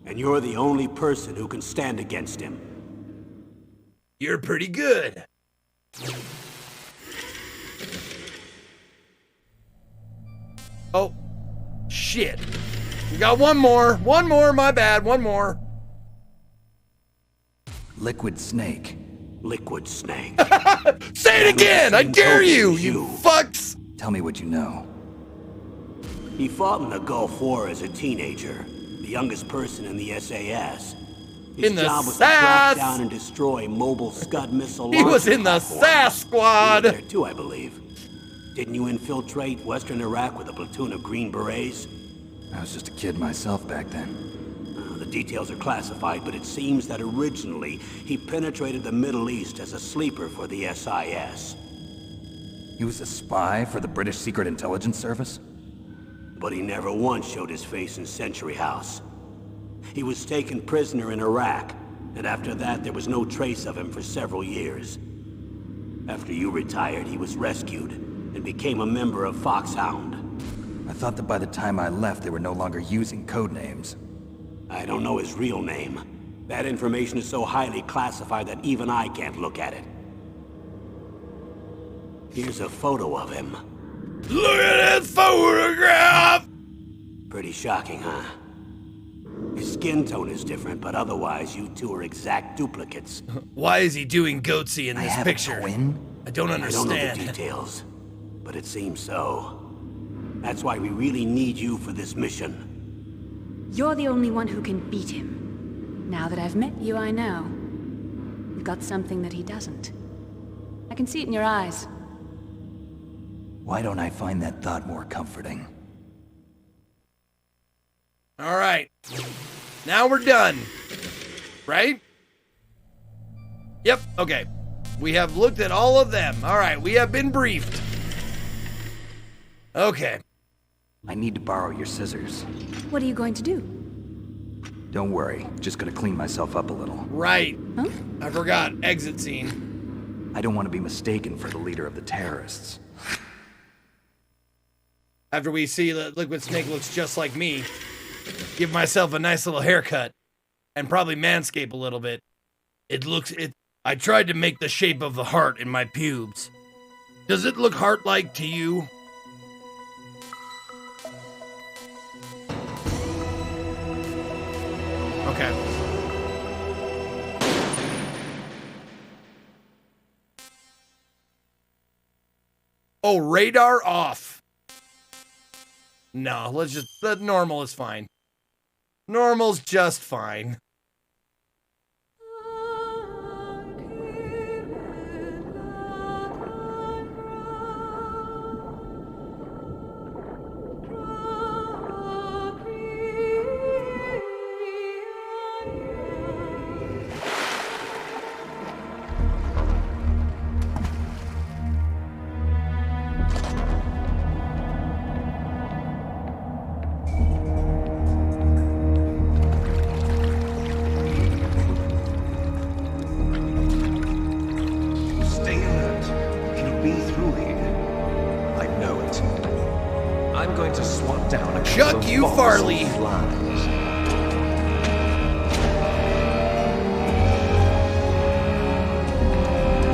And you're the only person who can stand against him. You're pretty good. Oh, shit. We got one more. One more, my bad. One more. Liquid Snake. Liquid Snake. Say it again! I dare you, you fucks! Tell me what you know. He fought in the Gulf War as a teenager, the youngest person in the SAS. His In the job was to SAS. track down and destroy mobile Scud missile He was launching in the platforms. SAS squad. You were there too, I believe. Didn't you infiltrate Western Iraq with a platoon of Green Berets? I was just a kid myself back then. The details are classified, but it seems that originally he penetrated the Middle East as a sleeper for the SIS. He was a spy for the British Secret Intelligence Service? But he never once showed his face in Century House. He was taken prisoner in Iraq, and after that there was no trace of him for several years. After you retired, he was rescued and became a member of Foxhound. I thought that by the time I left, they were no longer using code names. I don't know his real name. That information is so highly classified that even I can't look at it. Here's a photo of him. Look at that photograph! Pretty shocking, huh? His skin tone is different, but otherwise you two are exact duplicates. Why is he doing goatsy in I this have picture? a twin? I don't I don't know the understand. details, but it seems so. That's why we really need you for this mission. You're the only one who can beat him. Now that I've met you, I know. You've got something that he doesn't. I can see it in your eyes. Why don't I find that thought more comforting? All right. Now we're done. Right? Yep, okay. We have looked at all of them. All right, we have been briefed. Okay. I need to borrow your scissors. What are you going to do? Don't worry, just gonna clean myself up a little. Right. Huh? I forgot. Exit scene. I don't want to be mistaken for the leader of the terrorists. After we see that Liquid Snake looks just like me, give myself a nice little haircut and probably manscape a little bit. I tried to make the shape of the heart in my pubes. Does it look heart-like to you? Okay. Oh, radar off. No, let's just, the normal is fine. Normal's just fine. down a Chuck couple of you, boxes Farley. of flies.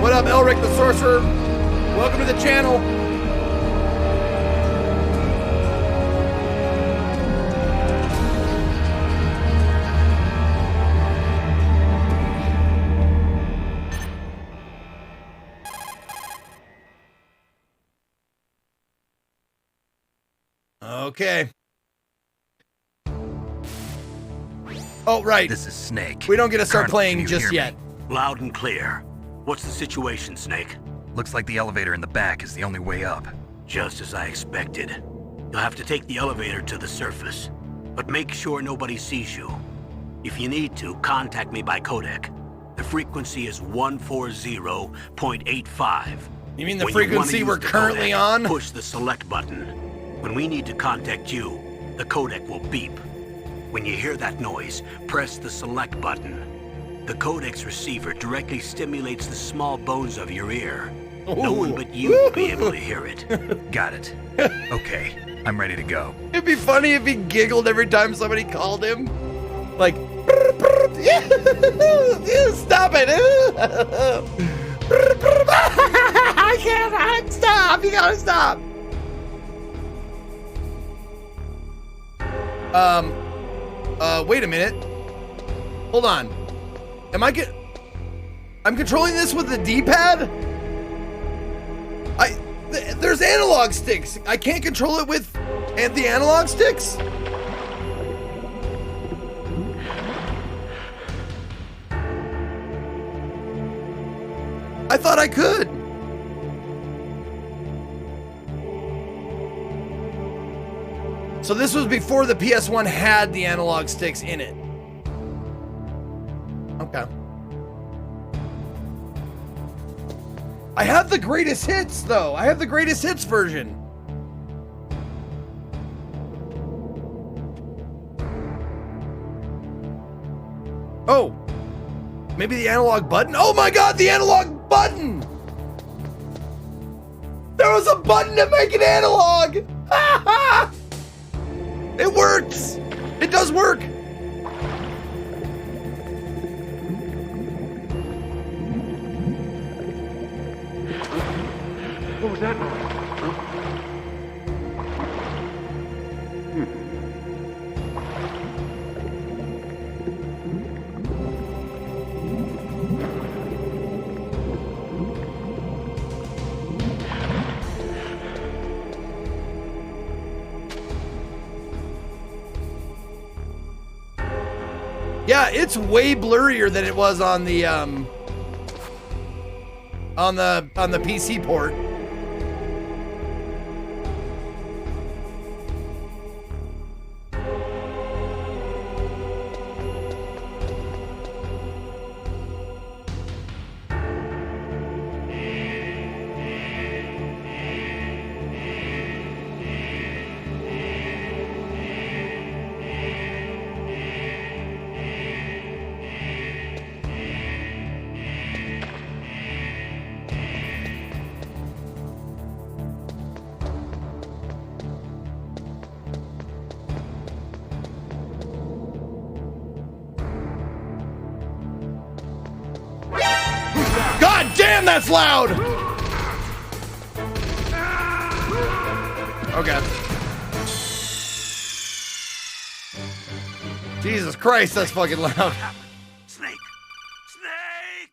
What up, Elric the Sorcerer? Welcome to the channel. Okay. Oh, right. This is Snake. We don't get to start Colonel, playing can you just hear me? yet. Loud and clear. What's the situation, Snake? Looks like the elevator in the back is the only way up. Just as I expected. You'll have to take the elevator to the surface. But make sure nobody sees you. If you need to, contact me by codec. The frequency is 140.85. You mean the When you wanna frequency use we're the currently codec, on? Push the select button. When we need to contact you, the codec will beep. When you hear that noise, press the select button. The codec's receiver directly stimulates the small bones of your ear. No one but you will be able to hear it. Got it. Okay, I'm ready to go. It'd be funny if he giggled every time somebody called him. Like, stop it. I can't stop. You gotta stop. Wait a minute. Hold on. I'm controlling this with the D-pad? There's analog sticks. I can't control it with the analog sticks? I thought I could. So this was before the PS1 had the analog sticks in it. Okay. I have the greatest hits, though. I have the greatest hits version. Oh. Maybe the analog button? Oh my god, the analog button! There was a button to make it analog! It works! It does work! What was that noise? Yeah, it's way blurrier than it was on the PC port. God damn, that's loud! Okay. Jesus Christ, that's fucking loud. Snake! Snake!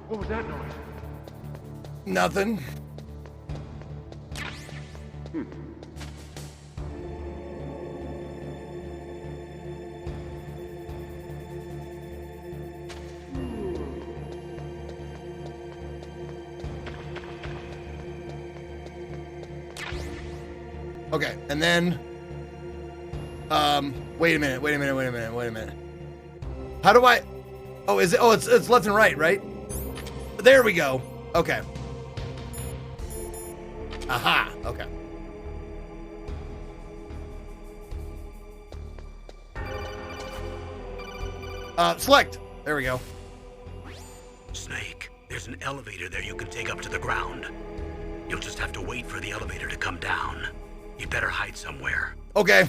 What was that noise? Nothing. Okay, and then, wait a minute. How do I, oh, is it, oh, it's left and right, right? There we go. Okay. Aha. Okay. Select. There we go. Snake, there's an elevator there you can take up to the ground. You'll just have to wait for the elevator to come down. You'd better hide somewhere. Okay.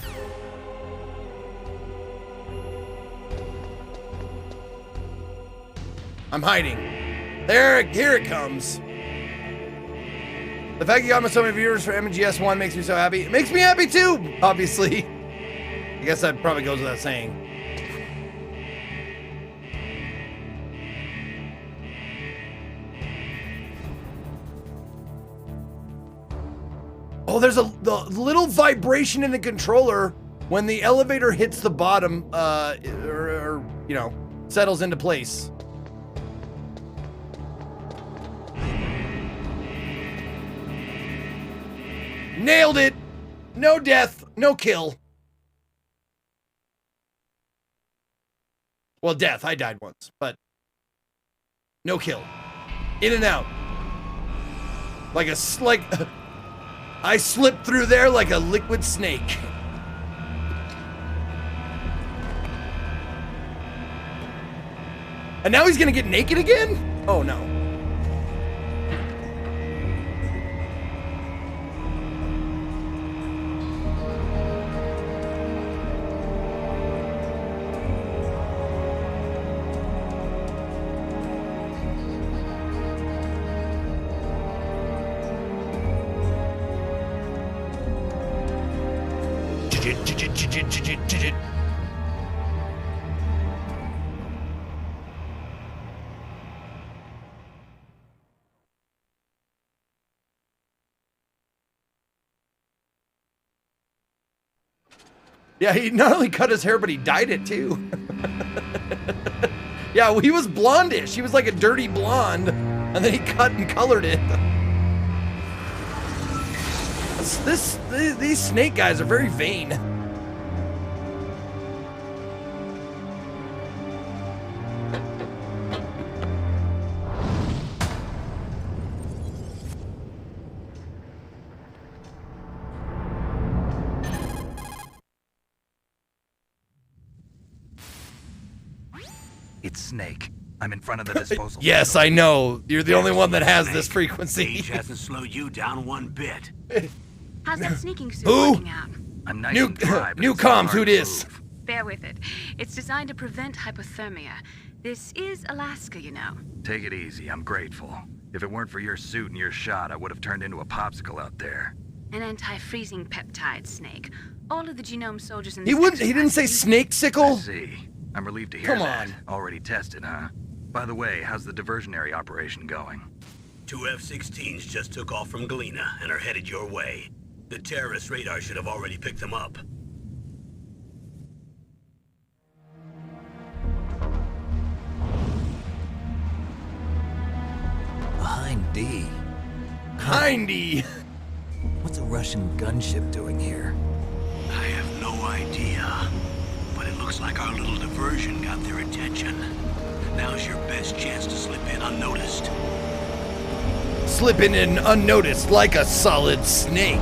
I'm hiding. Here it comes. The fact you got so many viewers for MGS1 makes me so happy. It makes me happy too, obviously. I guess that probably goes without saying. Oh, there's the little vibration in the controller when the elevator hits the bottom, or you know, settles into place. Nailed it! No death, no kill. Well, death, I died once, but no kill. In and out. I slipped through there like a liquid snake. And now he's gonna get naked again? Oh no. Yeah, he not only cut his hair, but he dyed it too. Yeah, well, he was blondish. He was like a dirty blonde, and then he cut and colored it. These snake guys are very vain. It's Snake. I'm in front of the disposal. Yes, I know. You're the only one that has this frequency. Age hasn't slowed you down one bit. How's that sneaking suit Who? working out? I'm nice New and dry, but new it's a comms, hard who dis? move. Bear with it. It's designed to prevent hypothermia. This is Alaska, you know. Take it easy. I'm grateful. If it weren't for your suit and your shot, I would have turned into a popsicle out there. An anti-freezing peptide, Snake. All of the genome soldiers in He this didn't say exercise- snake I sickle? see. I'm relieved to hear Come that. on. Already tested, huh? By the way, how's the diversionary operation going? 2 F-16s just took off from Galena and are headed your way. The terrorist radar should have already picked them up. Behind D. Hindy. What's a Russian gunship doing here? I have no idea, but it looks like our little diversion got their attention. Now's your best chance to slip in unnoticed. Slipping in unnoticed like a solid snake.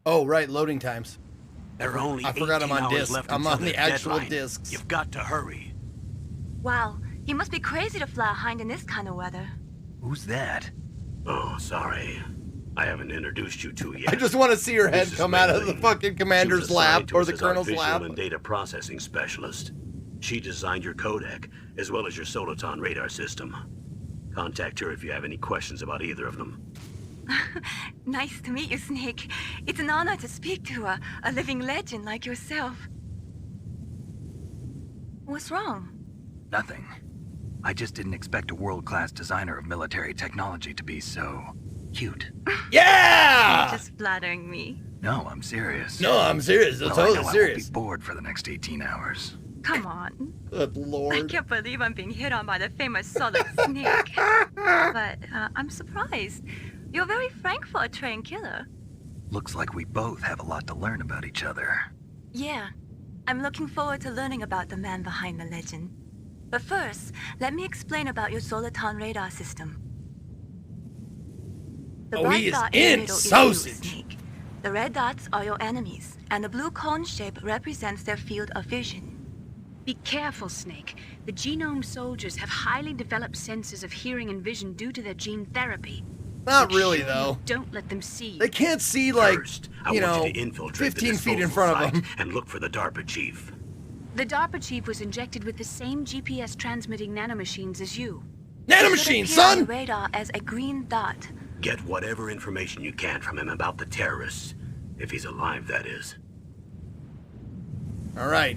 Oh, right, loading times. There are only I forgot I'm 18 on hours disc. left I'm until on the their actual deadline. discs. You've got to hurry. Wow, you must be crazy to fly a hind in this kind of weather. Who's that? Oh, sorry. I haven't introduced you to yet. I just want to see her head This is come out of the Maylene. fucking She commander's was lap assigned to or us the as our colonel's visual lap. and data processing specialist. She designed your codec, as well as your Soliton radar system. Contact her if you have any questions about either of them. Nice to meet you, Snake. It's an honor to speak to a living legend like yourself. What's wrong? Nothing. I just didn't expect a world-class designer of military technology to be so Cute. Yeah! You're just flattering me. No, I'm serious. No, I'm serious. I'm Well, I totally know serious. I won't be bored for the next 18 hours. Come on. Good I lord. can't believe I'm being hit on by the famous Solid Snake. But I'm surprised. You're very frank for a trained killer. Looks like we both have a lot to learn about each other. Yeah. I'm looking forward to learning about the man behind the legend. But first, let me explain about your Soliton radar system. The Oh, black he is dot in the in middle is you, sausage. Snake. The red dots are your enemies, and the blue cone shape represents their field of vision. Be careful, Snake. The genome soldiers have highly developed senses of hearing and vision due to their gene therapy. Not Make really, sure you though. Don't let them see you. They can't see, like, First, I you want know, you to infiltrate 15 the feet in disposal front of site them. and look for the DARPA chief. The DARPA chief was injected with the same GPS transmitting nanomachines as you. Nanomachine, It should appear on son! the radar as a green dot. Get whatever information you can from him about the terrorists. If he's alive, that is. All right.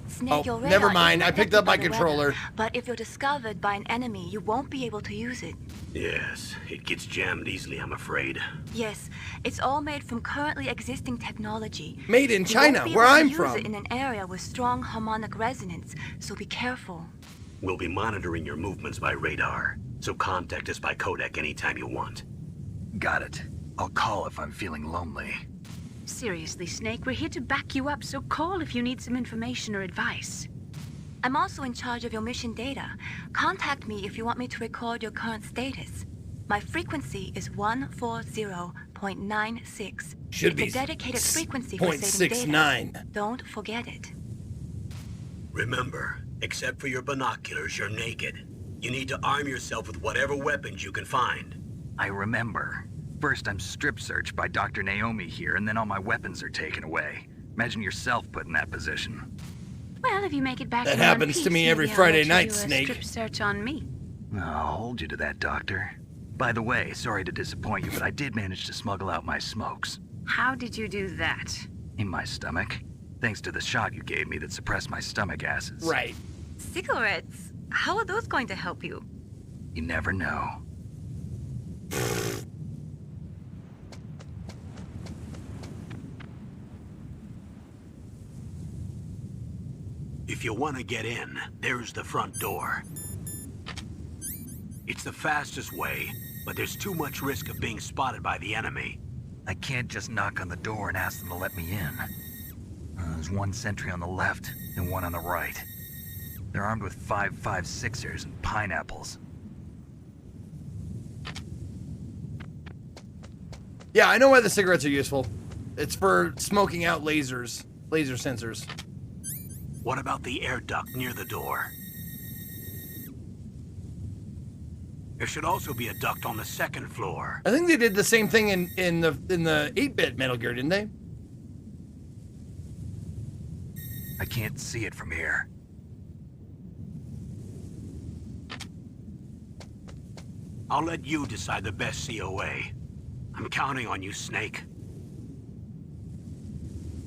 Snake, Oh, your radar never isn't mind. I picked up my affected by the controller. weather, but if you're discovered by an enemy, you won't be able to use it. Yes, it gets jammed easily, I'm afraid. Yes, it's all made from currently existing technology. Made in You China, won't be where able to I'm use from. it in an area with strong harmonic resonance, so be careful. We'll be monitoring your movements by radar, so contact us by codec anytime you want. Got it. I'll call if I'm feeling lonely. Seriously, Snake, we're here to back you up, so call if you need some information or advice. I'm also in charge of your mission data. Contact me if you want me to record your current status. My frequency is 140.96. Should be It's a dedicated frequency for saving data. 0.69. Don't forget it. Remember, except for your binoculars, you're naked. You need to arm yourself with whatever weapons you can find. I remember. First, I'm strip searched by Dr. Naomi here, and then all my weapons are taken away. Imagine yourself put in that position. Well, if you make it back That in one happens to piece, me every maybe I'll Friday let you night, do a Snake. Strip search on me. I'll hold you to that, Doctor. By the way, sorry to disappoint you, but I did manage to smuggle out my smokes. How did you do that? In my stomach. Thanks to the shot you gave me that suppressed my stomach acids. Right. Cigarettes? How are those going to help you? You never know. If you want to get in, there's the front door. It's the fastest way, but there's too much risk of being spotted by the enemy. I can't just knock on the door and ask them to let me in. There's one sentry on the left and one on the right. They're armed with 5.56ers and pineapples. Yeah, I know why the cigarettes are useful. It's for smoking out lasers, laser sensors. What about the air duct near the door? There should also be a duct on the second floor. I think they did the same thing in the 8-bit Metal Gear, didn't they? I can't see it from here. I'll let you decide the best COA. I'm counting on you, Snake.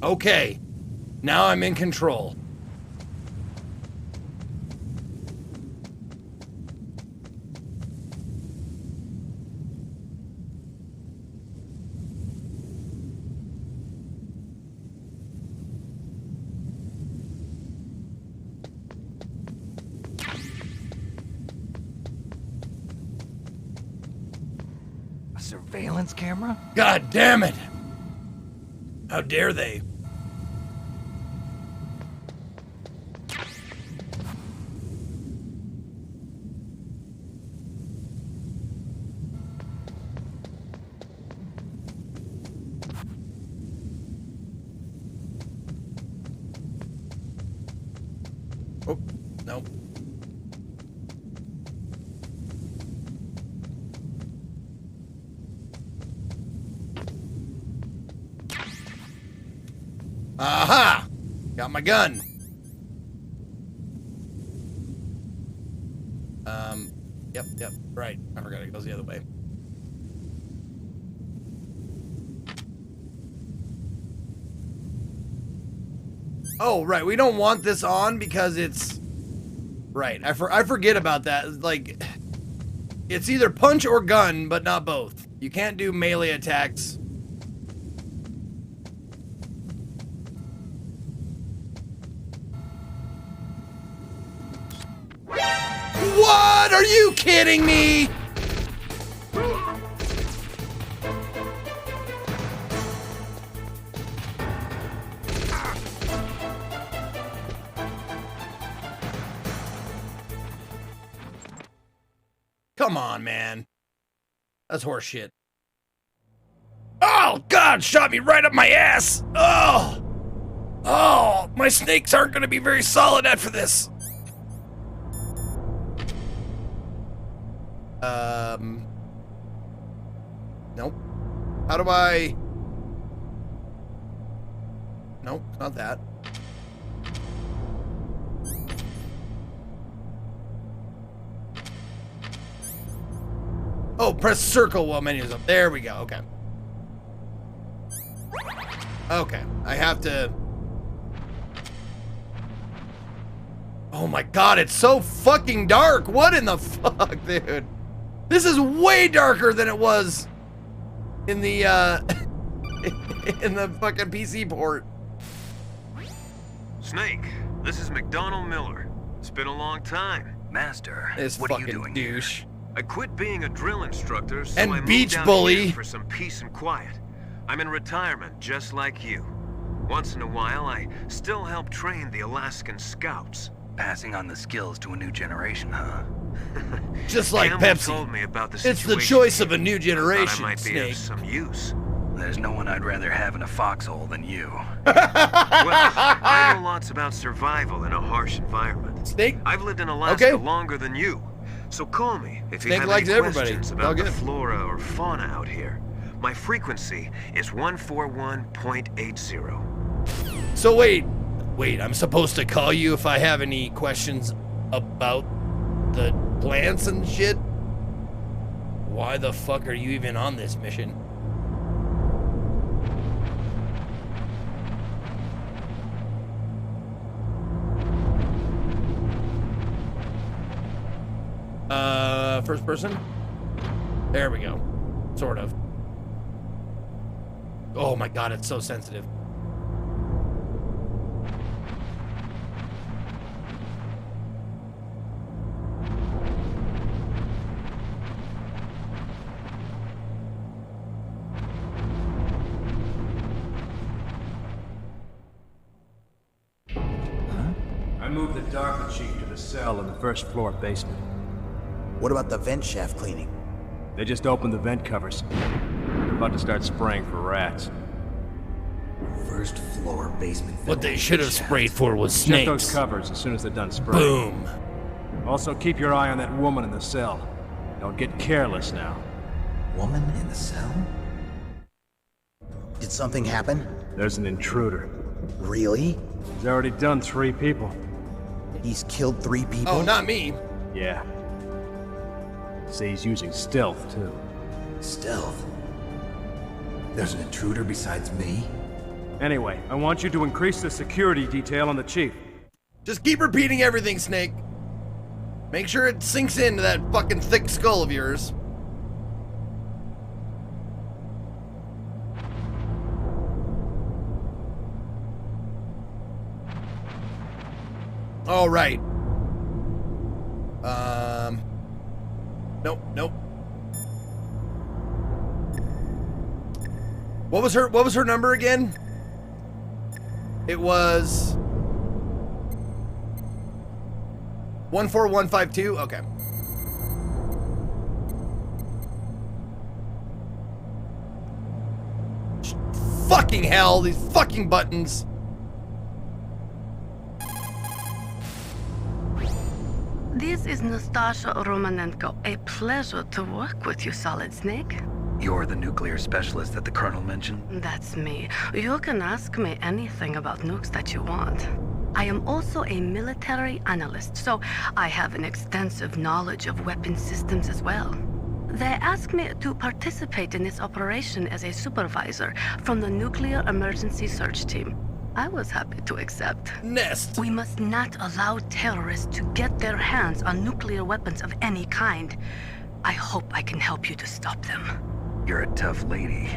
Okay. Now I'm in control. A surveillance camera? God damn it! How dare they? Oh, no. Aha! Got my gun. Yep, right. I forgot it goes the other way. Oh, right. We don't want this on because it's... Right. I forget about that. Like... It's either punch or gun, but not both. You can't do melee attacks. What? Are you kidding me? Come on, man. That's horseshit. Oh, God, shot me right up my ass. Oh. Oh, my snakes aren't going to be very solid after this. Nope. How do I... Nope, not that. Oh, press circle while menu's up. There we go, okay. Okay, I have to... Oh my God, it's so fucking dark. What in the fuck, dude? This is way darker than it was in the, in the fucking PC port. Snake, this is McDonald Miller. It's been a long time. Master, This what are you fucking doing douche. I quit being a drill instructor, so And I moved beach out bully. here for some peace and quiet. I'm in retirement, just like you. Once in a while, I still help train the Alaskan Scouts. Passing on the skills to a new generation, huh? Just like Campbell Pepsi. told me about the It's the situation choice of here. a new I thought generation, I might be Snake. of some use. There's no one I'd rather have in a foxhole than you. Well, I know lots about survival in a harsh environment. Snake? I've lived in Alaska Okay. longer than you. So call me if you Snake have likes any everybody. questions It's all about the good. flora or fauna out here. My frequency is 141.80. So wait, I'm supposed to call you if I have any questions about the plants and shit? Why the fuck are you even on this mission? First person? There we go. Sort of. Oh my God, it's so sensitive. I moved the Darker Chief to the cell in the first floor basement. What about the vent shaft cleaning? They just opened the vent covers. They're about to start spraying for rats. First floor basement. What they should have sprayed for was Check those snakes. covers as soon as they're done spraying. Boom. Also, keep your eye on that woman in the cell. Don't get careless now. Woman in the cell? Did something happen? There's an intruder. Really? He's already done 3 people. He's killed 3 people? Oh, not me. Yeah. See, he's using stealth, too. Stealth. There's an intruder besides me? Anyway, I want you to increase the security detail on the Chief. Just keep repeating everything, Snake. Make sure it sinks into that fucking thick skull of yours. All right. Nope. What was her number again? It was 14152. Okay. Fucking hell, these fucking buttons. This is Nastasha Romanenko. A pleasure to work with you, Solid Snake. You're the nuclear specialist that the Colonel mentioned? That's me. You can ask me anything about nukes that you want. I am also a military analyst, so I have an extensive knowledge of weapon systems as well. They asked me to participate in this operation as a supervisor from the Nuclear Emergency Search Team. I was happy to accept. Nest. We must not allow terrorists to get their hands on nuclear weapons of any kind. I hope I can help you to stop them. You're a tough lady.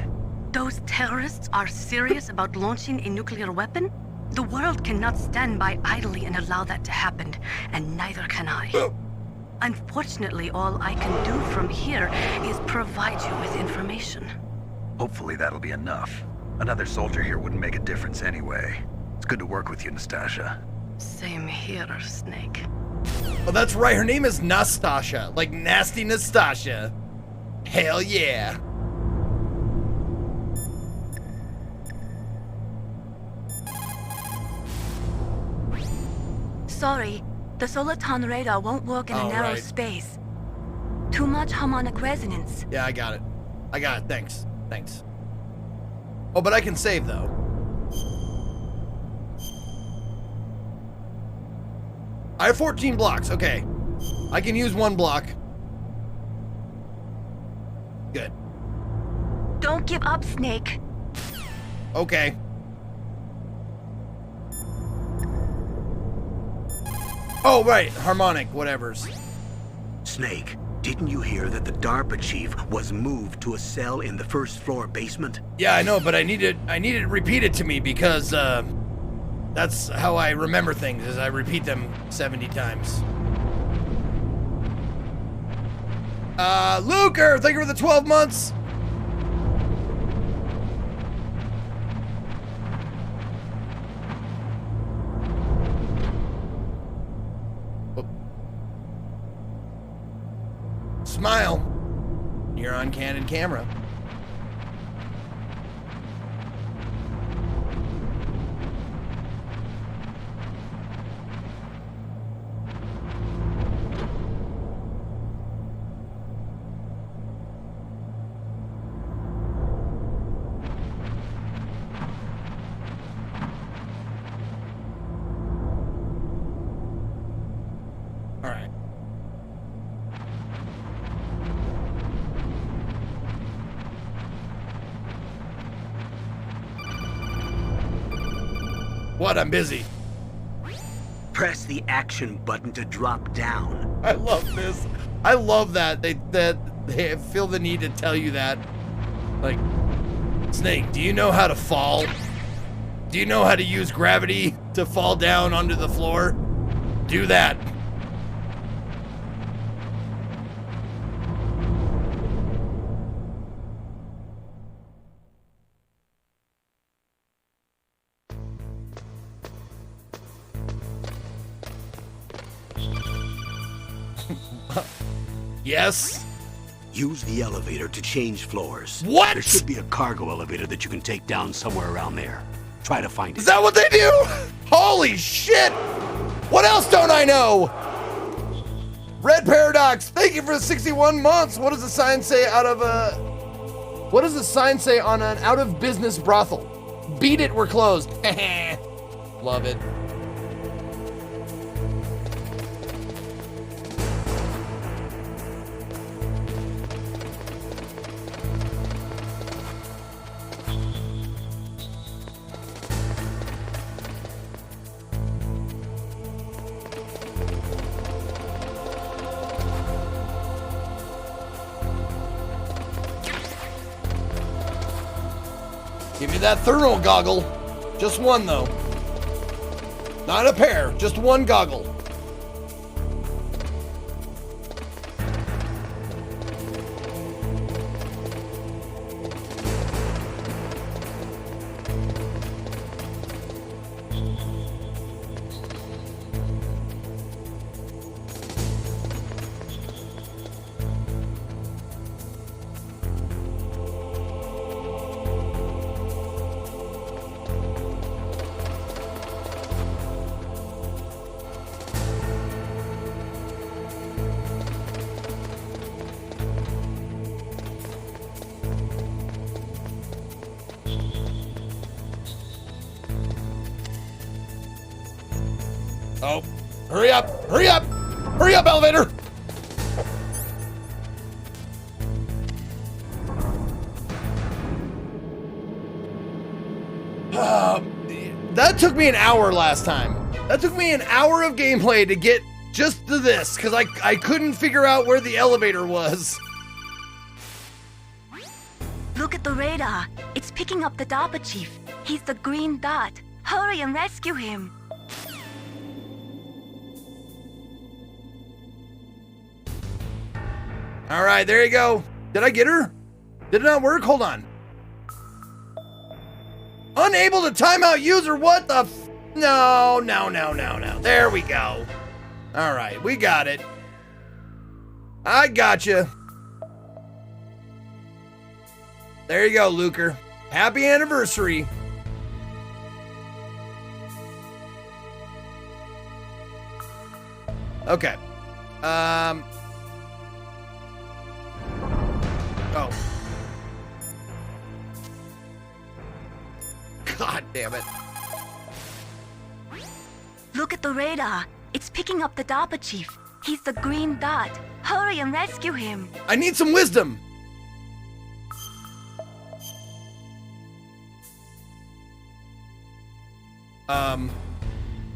Those terrorists are serious about launching a nuclear weapon? The world cannot stand by idly and allow that to happen, and neither can I. Unfortunately, all I can do from here is provide you with information. Hopefully that'll be enough. Another soldier here wouldn't make a difference anyway. It's good to work with you, Nastasha. Same here, Snake. Oh, that's right. Her name is Nastasha. Like nasty Nastasha. Hell yeah. Sorry, the Soliton radar won't work in a Oh, narrow right. space. Too much harmonic resonance. Yeah, I got it. I got it. Thanks. Thanks. Oh, but I can save, though. I have 14 blocks. Okay. I can use one block. Good. Don't give up, Snake. Okay. Oh, right. Harmonic, whatevers. Snake, didn't you hear that the DARPA chief was moved to a cell in the first floor basement? Yeah, I know, but I need it repeated to me because, that's how I remember things, is I repeat them 70 times. Luker, thank you for the 12 months. Smile. You're on candid camera. All right. What? I'm busy. Press the action button to drop down. I love this. I love that they feel the need to tell you that. Like, Snake, do you know how to fall? Do you know how to use gravity to fall down onto the floor? Do that. Yes? Use the elevator to change floors. What? There should be a cargo elevator that you can take down somewhere around there. Try to find it. Is that what they do? Holy shit! What else don't I know? Red Paradox, thank you for the 61 months. What does the sign say out of a... What does the sign say on an out-of-business brothel? Beat it, we're closed. Love it. Give me that thermal goggle. Just one, though. Not a pair, just one goggle. Oh, hurry up, hurry up, hurry up, elevator. That took me an hour last time. That took me an hour of gameplay to get Just to this, because I couldn't figure out where the elevator was. Look at the radar. It's picking up the DARPA chief. He's the green dot. Hurry and rescue him. All right, there you go. Did I get her? Did it not work? Hold on. Unable to time out user. What the No. There we go. All right, we got it. I got you. There you go, Luker. Happy anniversary. Okay. Oh. God damn it. Look at the radar. It's picking up the DARPA chief. He's the green dot. Hurry and rescue him. I need some wisdom.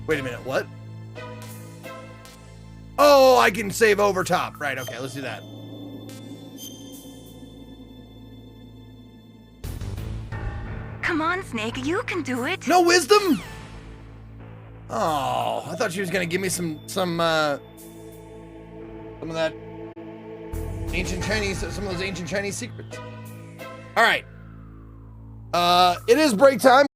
Wait a minute, what? Oh, I can save over top. Right, okay, let's do that. Come on, Snake, you can do it. No wisdom? Oh, I thought she was gonna give me some of that ancient Chinese, some of those ancient Chinese secrets. All right. It is break time.